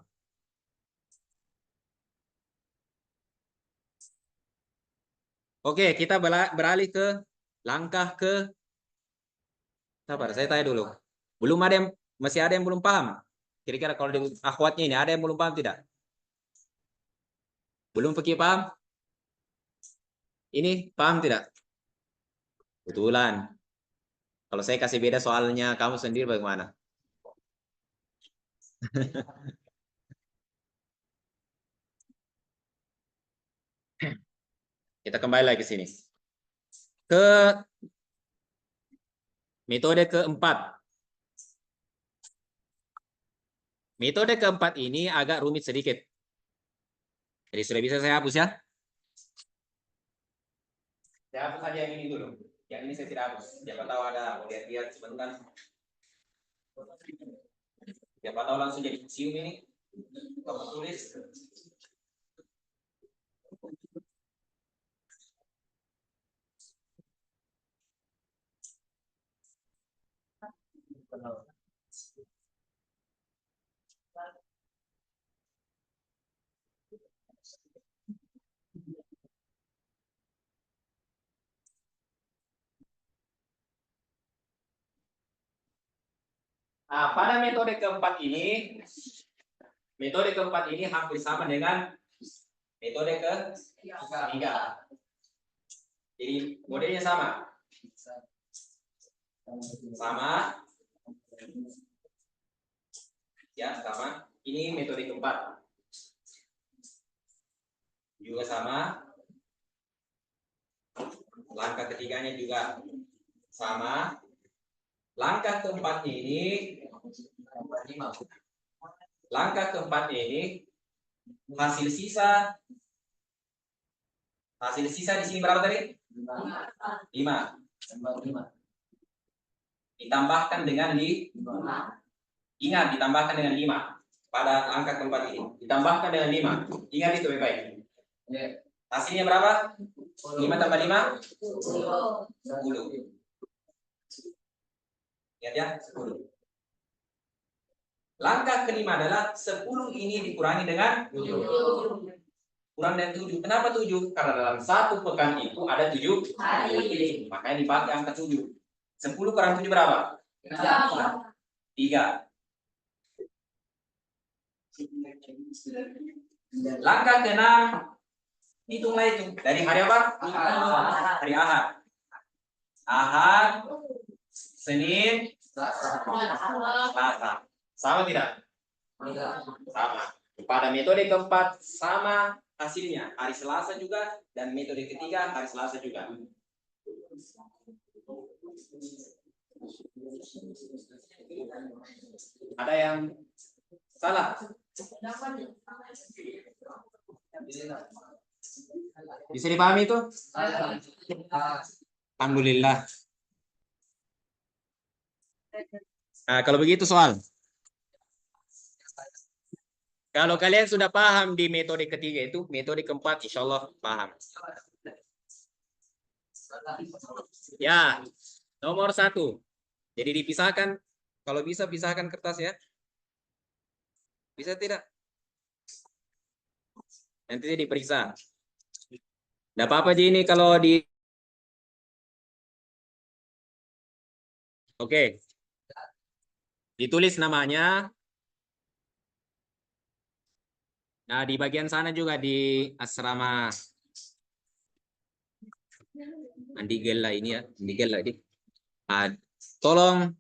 Oke, kita beralih ke langkah ke... Sabar, saya tanya dulu. Belum ada yang, masih ada yang belum paham? Kira-kira kalau di akhwatnya ini, ada yang belum paham tidak? Belum pergi paham? Ini paham tidak? Kebetulan. Kalau saya kasih beda soalnya, kamu sendiri bagaimana? Kita kembali lagi ke sini. Ke metode keempat. Metode keempat ini agak rumit sedikit. Jadi sudah bisa saya hapus ya? Saya hapus saja yang ini dulu. Yang ini saya tidak hapus. Siapa tahu ada, lihat-lihat sebentar. Siapa tahu langsung jadi museum ini. Kamu tulis. Nah, pada metode keempat ini hampir sama dengan metode ketiga. Jadi modelnya sama. Sama. Ya, sama. Ini metode keempat. Juga sama. Langkah ketiganya juga sama. Langkah keempat ini hasil sisa di sini berapa tadi? 5. Ditambahkan dengan 5. Ingat, ditambahkan dengan 5 pada angka keempat ini. Ditambahkan dengan 5. Ingat itu baik-baik. Hasilnya berapa? 5 tambah 5? 10. Ingat ya, 10. Langkah kelima adalah 10 ini dikurangi dengan 7. Kurang dari 7. Kenapa 7? Karena dalam satu pekan itu ada 7 hari. Makanya dipakai angka 7. 10 kurang 7 berapa? 3. Langkah ke-6, hitunglah itu. Dari hari apa? Hari Ahad. Ahad, Senin, Selasa. Sama tidak? Sama. Pada metode keempat sama hasilnya. Hari Selasa juga, dan metode ketiga hari Selasa juga. Ada yang salah? Bisa dipahami itu? Alhamdulillah. Nah, kalau begitu soal. Kalau kalian sudah paham di metode ketiga itu, metode keempat insya Allah paham. Ya, nomor 1. Jadi dipisahkan, kalau bisa pisahkan kertas ya. Bisa tidak? Nanti diperiksa. Tidak apa-apa ini kalau di... Oke. Ditulis namanya. Nah, di bagian sana juga di asrama Andigela ini ya. Andigela ini. Nah, tolong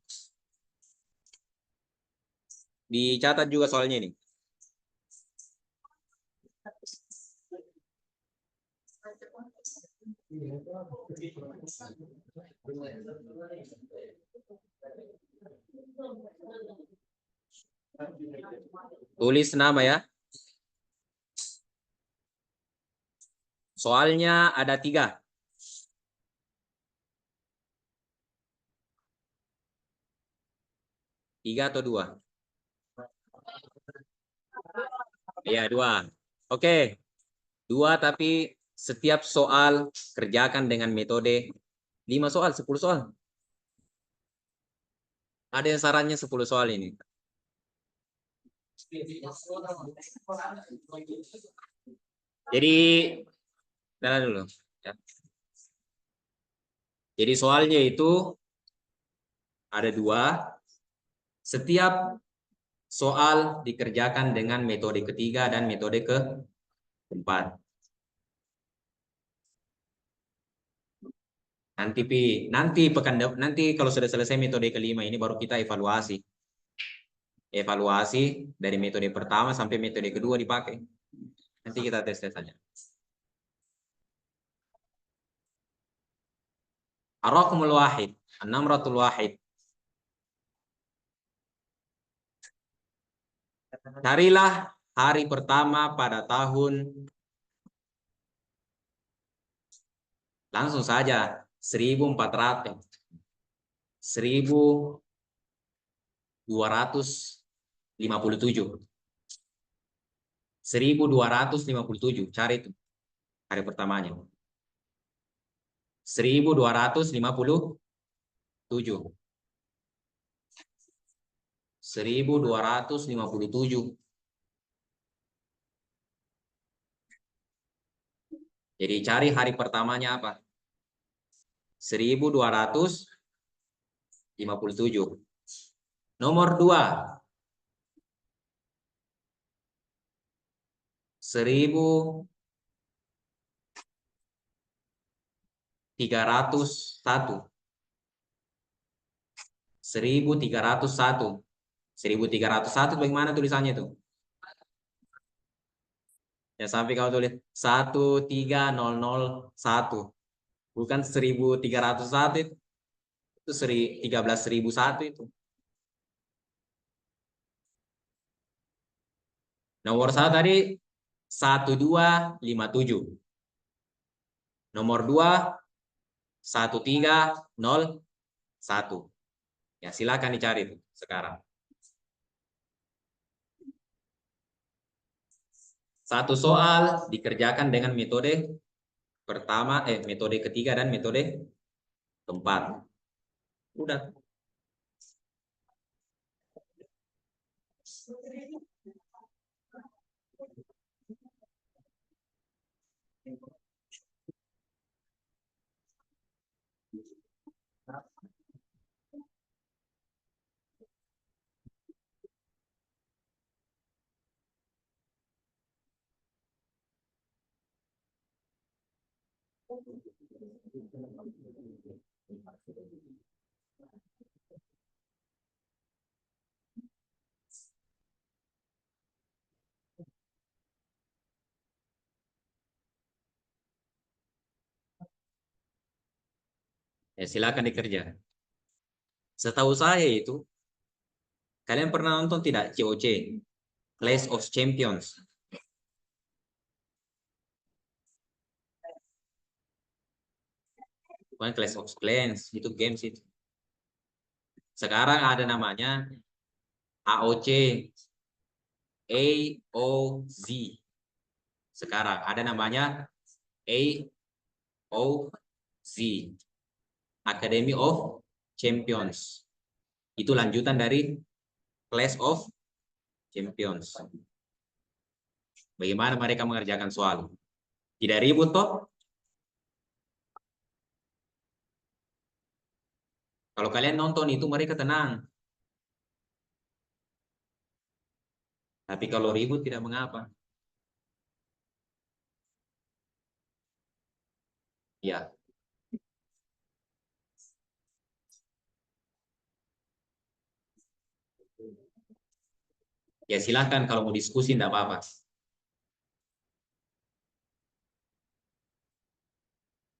dicatat juga soalnya ini. Tulis nama ya. Soalnya ada 3. Tiga atau 2? Iya, 2. Oke. 2 tapi setiap soal kerjakan dengan metode 5 soal, 10 soal. Ada yang sarannya 10 soal ini. Jadi, jalan dulu. Ya. Jadi soalnya itu ada 2. Setiap soal dikerjakan dengan metode ketiga dan metode keempat. Nanti kalau sudah selesai metode kelima ini baru kita evaluasi. Evaluasi dari metode pertama sampai metode kedua dipakai. Nanti kita tes saja. Ar-raqmul wahid, an-namratul wahid. Carilah hari pertama pada tahun. Langsung saja 1400. 1257. 1257. Cari itu hari pertamanya. 1257. 1257. Jadi cari hari pertamanya apa? 1257. Nomor 2. 1301. 1301. 1301 bagaimana tulisannya itu? Ya sampai kau tulis 13001. Bukan 1301 itu. Itu 13.001 itu. Nomor 1 tadi 1257. Nomor 2 1301. Ya silakan dicari itu sekarang. Satu soal dikerjakan dengan metode pertama, metode ketiga dan metode keempat. Udah. Ya, silakan dikerja. Setahu saya itu, kalian pernah nonton tidak COC, Clash of Champions? Bukan Clash of Clans, itu games itu. Sekarang ada namanya AOC, AOZ. Sekarang ada namanya AOZ, Academy of Champions. Itu lanjutan dari Clash of Champions. Bagaimana mereka mengerjakan soal? Tidak ribut toh? Kalau kalian nonton itu mereka tenang. Tapi kalau ribut tidak mengapa. Ya, ya silahkan kalau mau diskusi tidak apa-apa.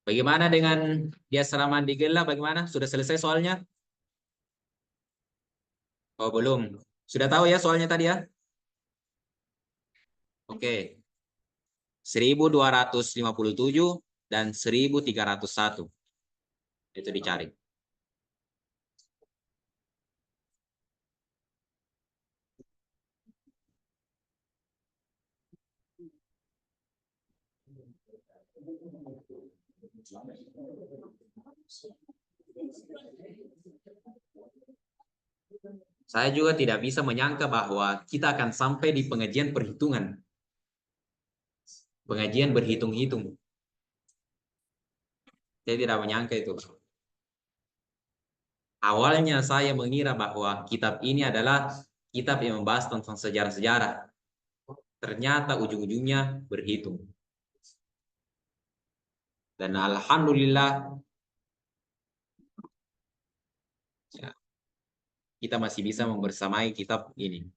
Bagaimana dengan dia seraman di Gela? Bagaimana? Sudah selesai soalnya? Oh, belum. Sudah tahu ya soalnya tadi ya? Oke. 1257 dan 1301. Itu dicari. Saya juga tidak bisa menyangka bahwa kita akan sampai di pengajian perhitungan. Pengajian berhitung-hitung. Saya tidak menyangka itu. Awalnya saya mengira bahwa kitab ini adalah kitab yang membahas tentang sejarah-sejarah. Ternyata ujung-ujungnya berhitung. Dan alhamdulillah ya, kita masih bisa membersamai kitab ini.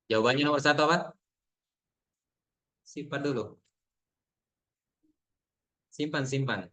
Jawabannya nomor satu apa? Simpan dulu. Simpan, simpan.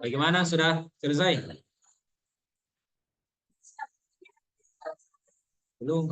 Bagaimana, sudah selesai? Belum.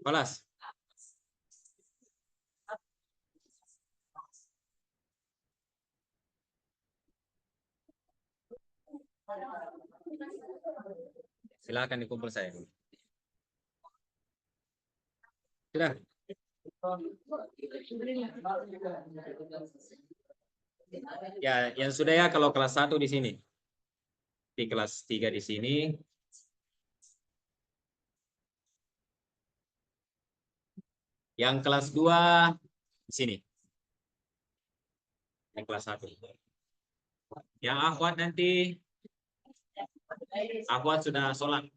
Kelas. Silakan dikumpul saya. Sudah. Ya, yang sudah ya kalau kelas 1 di sini. Di kelas 3 di sini. Yang kelas 2 di sini. Yang kelas 1. Yang akhwat nanti akhwat sudah sholat.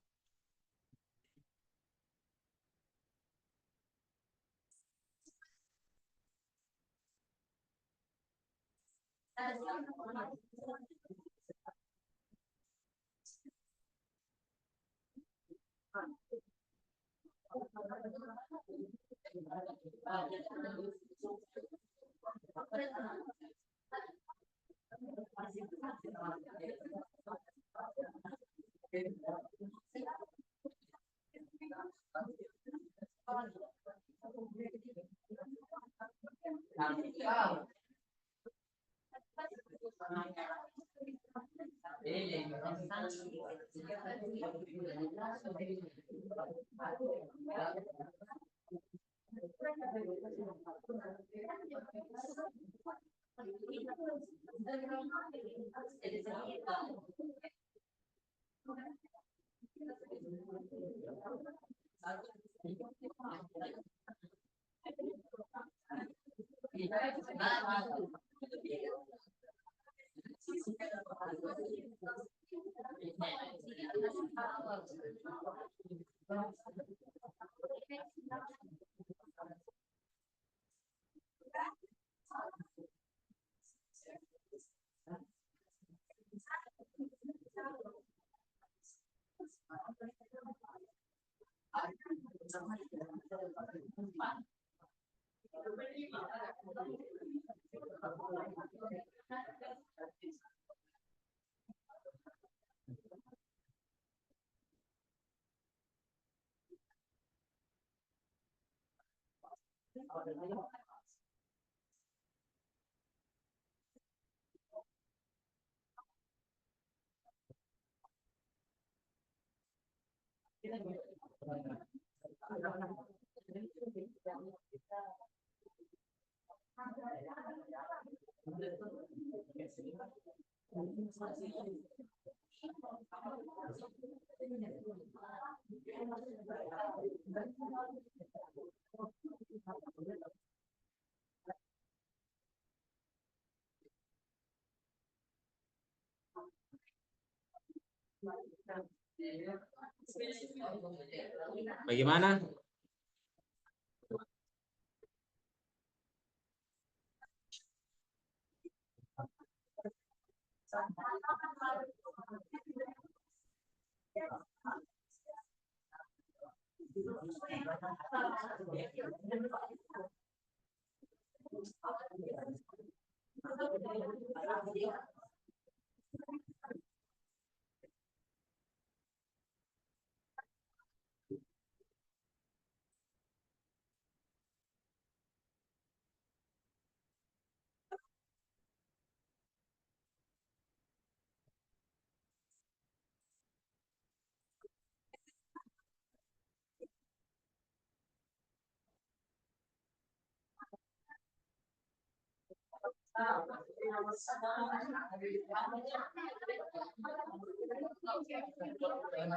Bagaimana?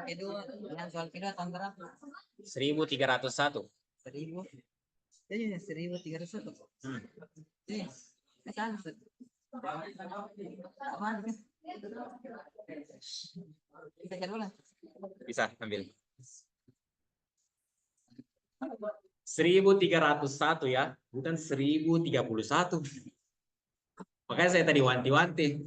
Kedua, yang soal kedua tahun berapa? 1301. 1000. Ini 1300. Ini, kan? Apaan kan? Kita cari ulang. Bisa ambil. 1301 ya, bukan 1031. Makanya saya tadi wanti-wanti.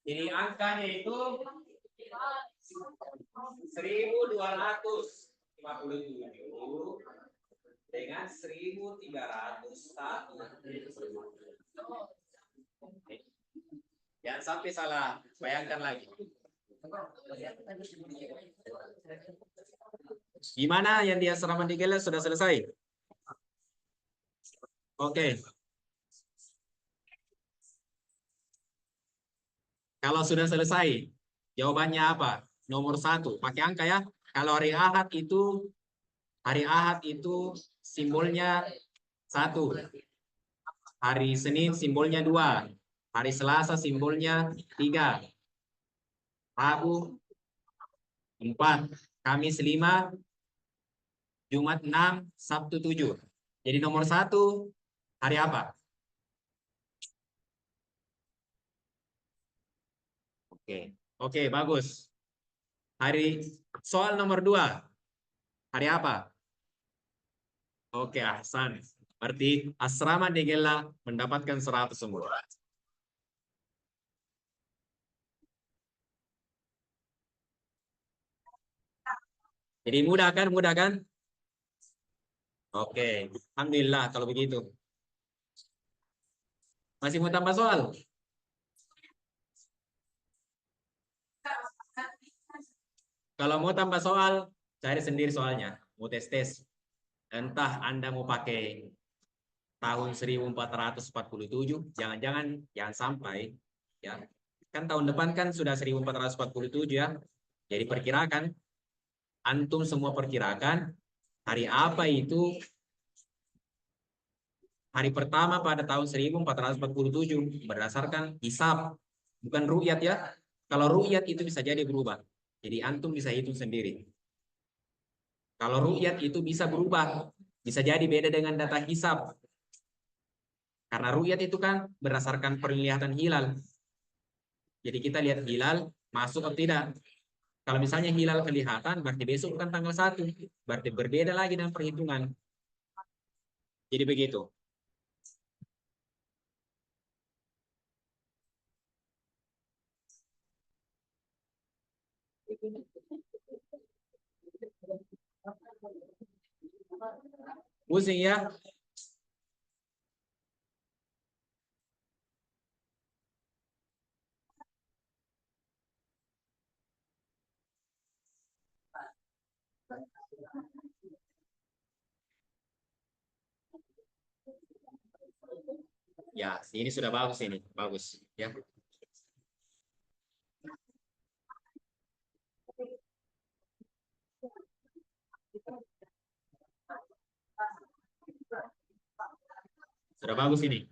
Jadi angkanya itu 1257 dengan 1301. Jangan sampai salah, bayangkan lagi. Gimana yang di asrama di Gela sudah selesai? Oke. Kalau sudah selesai, jawabannya apa? Nomor 1, pakai angka ya. Kalau hari Ahad itu simbolnya 1. Hari Senin simbolnya 2. Hari Selasa simbolnya 3. Rabu 4. Kamis 5. Jumat 6. Sabtu 7. Jadi nomor 1 hari apa? Oke, bagus. Soal nomor 2. Hari apa? Oke, Ahsan. Berarti asrama Degela mendapatkan 100 semua. Jadi mudah kan? Mudah kan? Oke, alhamdulillah kalau begitu. Masih mau tambah soal? Kalau mau tambah soal, cari sendiri soalnya. Mau tes-tes. Entah Anda mau pakai tahun 1447, jangan sampai ya. Kan tahun depan kan sudah 1447 ya. Jadi perkirakan, antum semua perkirakan hari apa itu hari pertama pada tahun 1447 berdasarkan hisab, bukan ru'yat ya. Kalau ru'yat itu bisa jadi berubah. Jadi antum bisa hitung sendiri. Kalau ru'yat itu bisa berubah, bisa jadi beda dengan data hisab. Karena ru'yat itu kan berdasarkan penglihatan hilal. Jadi kita lihat hilal masuk atau tidak. Kalau misalnya hilal kelihatan, berarti besok bukan tanggal 1. Berarti berbeda lagi dengan perhitungan. Jadi begitu. Pusing ya. Ya, ini sudah bagus ini. Bagus. Ya. Sudah bagus ini.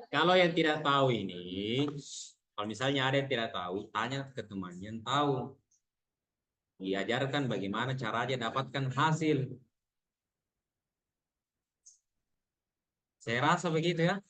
Kalau yang tidak tahu ini, kalau misalnya ada yang tidak tahu, tanya ke temannya yang tahu. Diajarkan bagaimana caranya dapatkan hasil. Saya rasa begitu ya.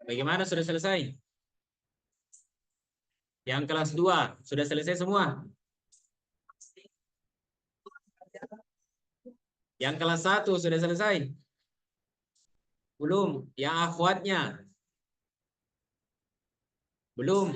Bagaimana, sudah selesai? Yang kelas 2 sudah selesai semua? Yang kelas 1 sudah selesai? Belum. Yang akhwatnya? Belum.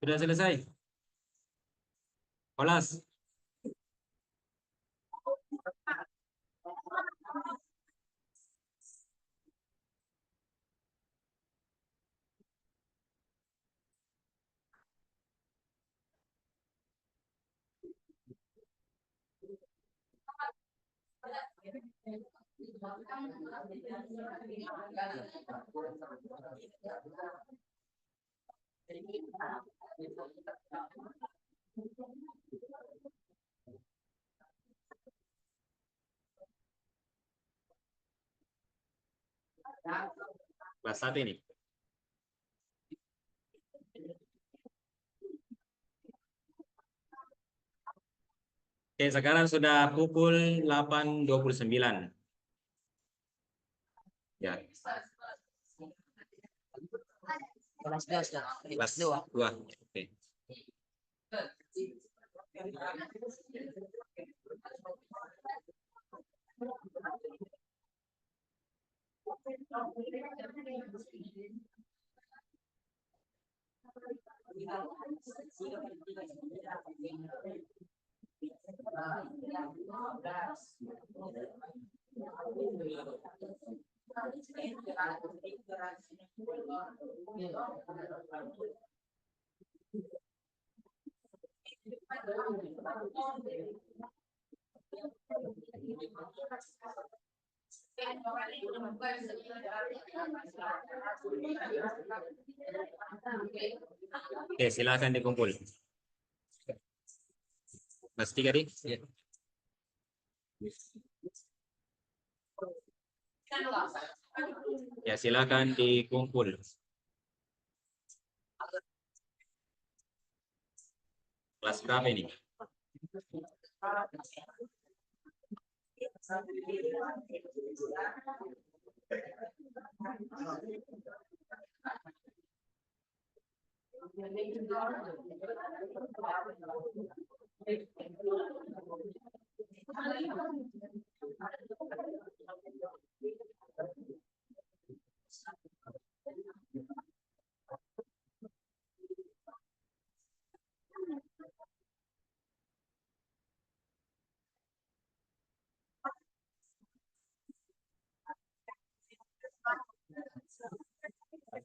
Sudah selesai? Olas. Kelas 1 ini. Oke, sekarang sudah pukul 8.29. Ya. Kelas 2 sudah. Kelas 2. Oke. Oke, silakan dikumpul. Mas 3 dik. Ya. Ya, silakan dikumpul. Kelas berapa ini?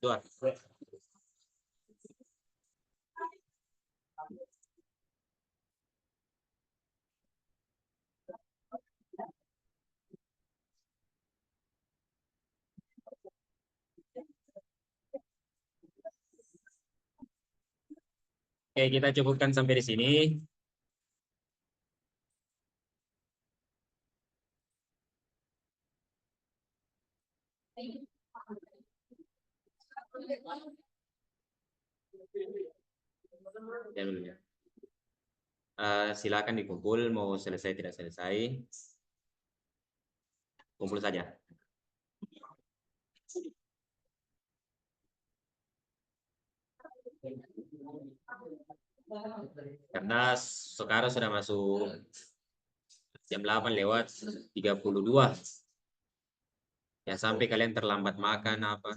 Dua. Oke, kita cukupkan sampai di sini. Ya dulu ya. Silakan dikumpul, mau selesai tidak selesai, kumpul saja. Karena sekarang sudah masuk jam 8 lewat 32. Ya sampai kalian terlambat makan apa.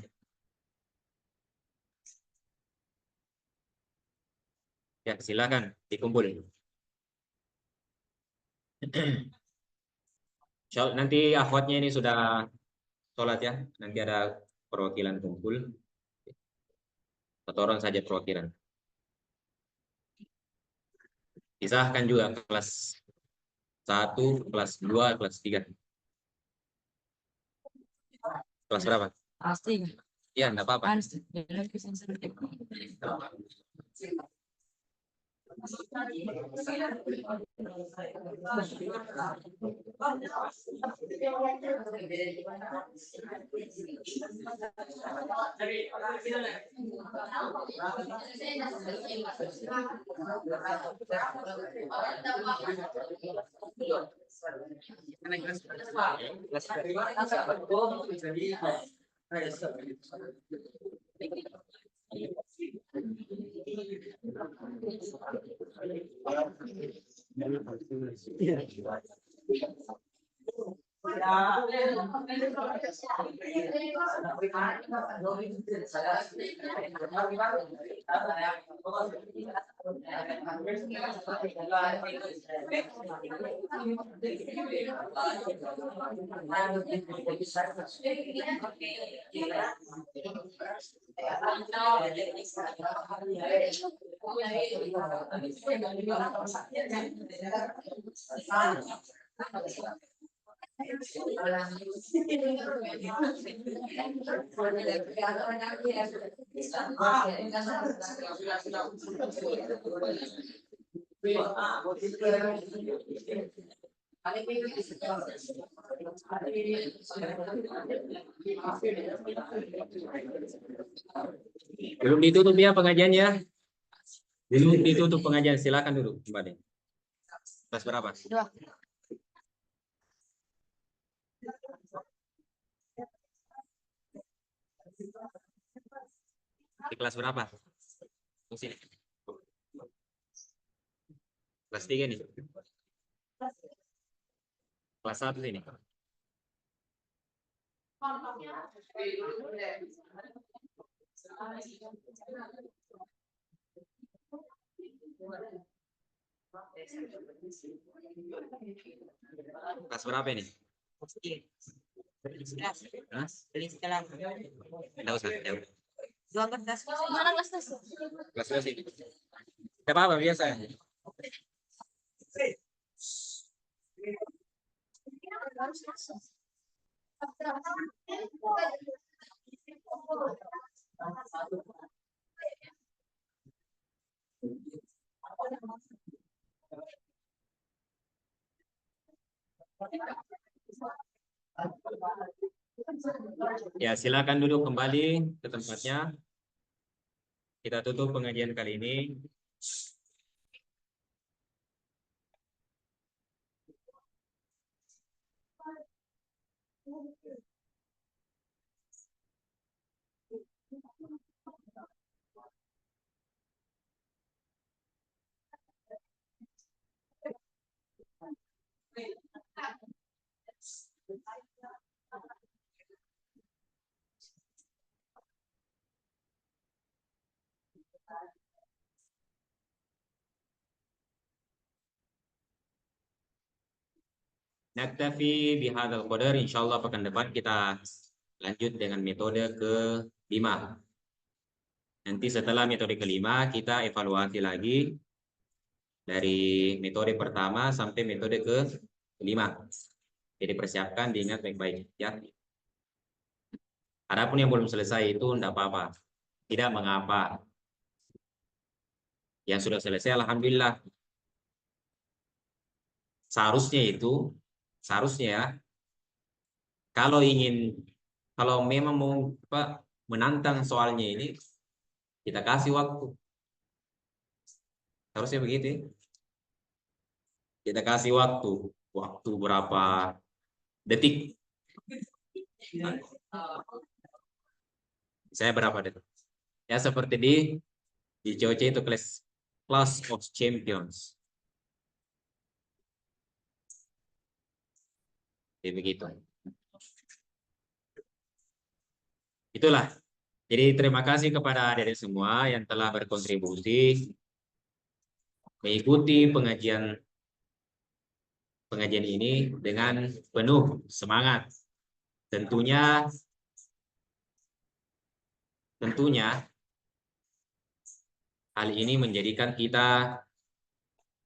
Ya silakan dikumpul. Nanti akhwatnya ini sudah sholat ya. Nanti ada perwakilan kumpul. Satu orang saja perwakilan. Pisahkan juga kelas 1, kelas 2, kelas 3. Kelas berapa? Pasti. Iya, enggak apa-apa. Belum ditutup ya pengajiannya. Belum ditutup pengajian, silakan dulu kembali. Kelas berapa? 2. Di kelas berapa? Sini. Kelas 3 nih. Kelas 1 sini. Kelas berapa ini? Hah? Enggak usah, ya udah. Mana kelas tes? Kelas 2 sini. Enggak apa-apa, biasa. Ya, silakan duduk kembali ke tempatnya. Kita tutup pengajian kali ini. Naktafi bihadzal qadar, insyaallah pekan depan kita lanjut dengan metode ke-5. Nanti setelah metode ke-5 kita evaluasi lagi dari metode pertama sampai metode ke-5. Jadi persiapkan, diingat baik-baik ya. Adapun yang belum selesai itu enggak apa-apa. Tidak mengapa. Yang sudah selesai alhamdulillah. Seharusnya ya, kalau memang mau menantang soalnya ini, kita kasih waktu. Harusnya begitu. Kita kasih waktu berapa detik. Saya berapa detik? Ya seperti di COC itu Class of Champions. Jadi begitu. Itulah. Jadi terima kasih kepada adik-adik semua yang telah berkontribusi mengikuti pengajian ini dengan penuh semangat. Tentunya hal ini menjadikan kita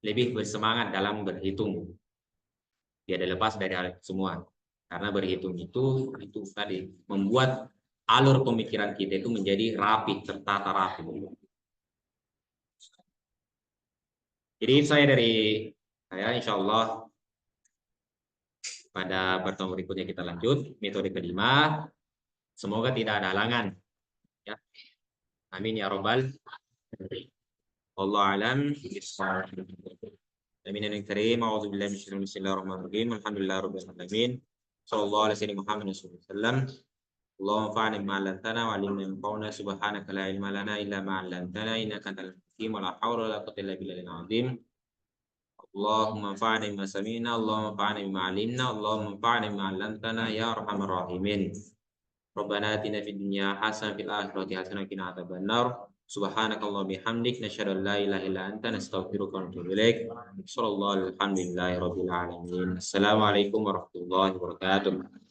lebih bersemangat dalam berhitung. Tidak lepas dari hal itu semua. Karena berhitung itu tadi membuat alur pemikiran kita itu menjadi rapi, tertata rapi. Jadi insya Allah pada pertemuan berikutnya kita lanjut metode kelima. Semoga tidak ada halangan. Ya. Amin ya robbal. Allah alam. Amin ya karim. A'udzubillahi minasyaitonir rajim. Bismillahirrahmanirrahim. Alhamdulillahirabbil alamin. Sallallahu alaihi wasallam Muhammad sallam. Allahumma fa'alna bima 'allamtana wa 'allimna ma yanfa'una subhanaka la ilma lana illa ma 'allamtana innaka antal hakim wa la hawla wa la quwwata illa billahil azim. Allahumma fa'alna bima sami'na, Allahumma fa'alna bima 'allimna, Allahumma fa'alna bima 'allamtana ya arhamar rahimin. Rabbana atina fid dunya hasanah fil akhirati hasanah wa qina adzabannar. Subhanakallahumma bihamdik nasyhadu an la ilaha illa anta nastaghfiruka wa natubu ilaik. Sallallahu alhamdulillahi rabbil alamin. Assalamualaikum warahmatullahi wabarakatuh.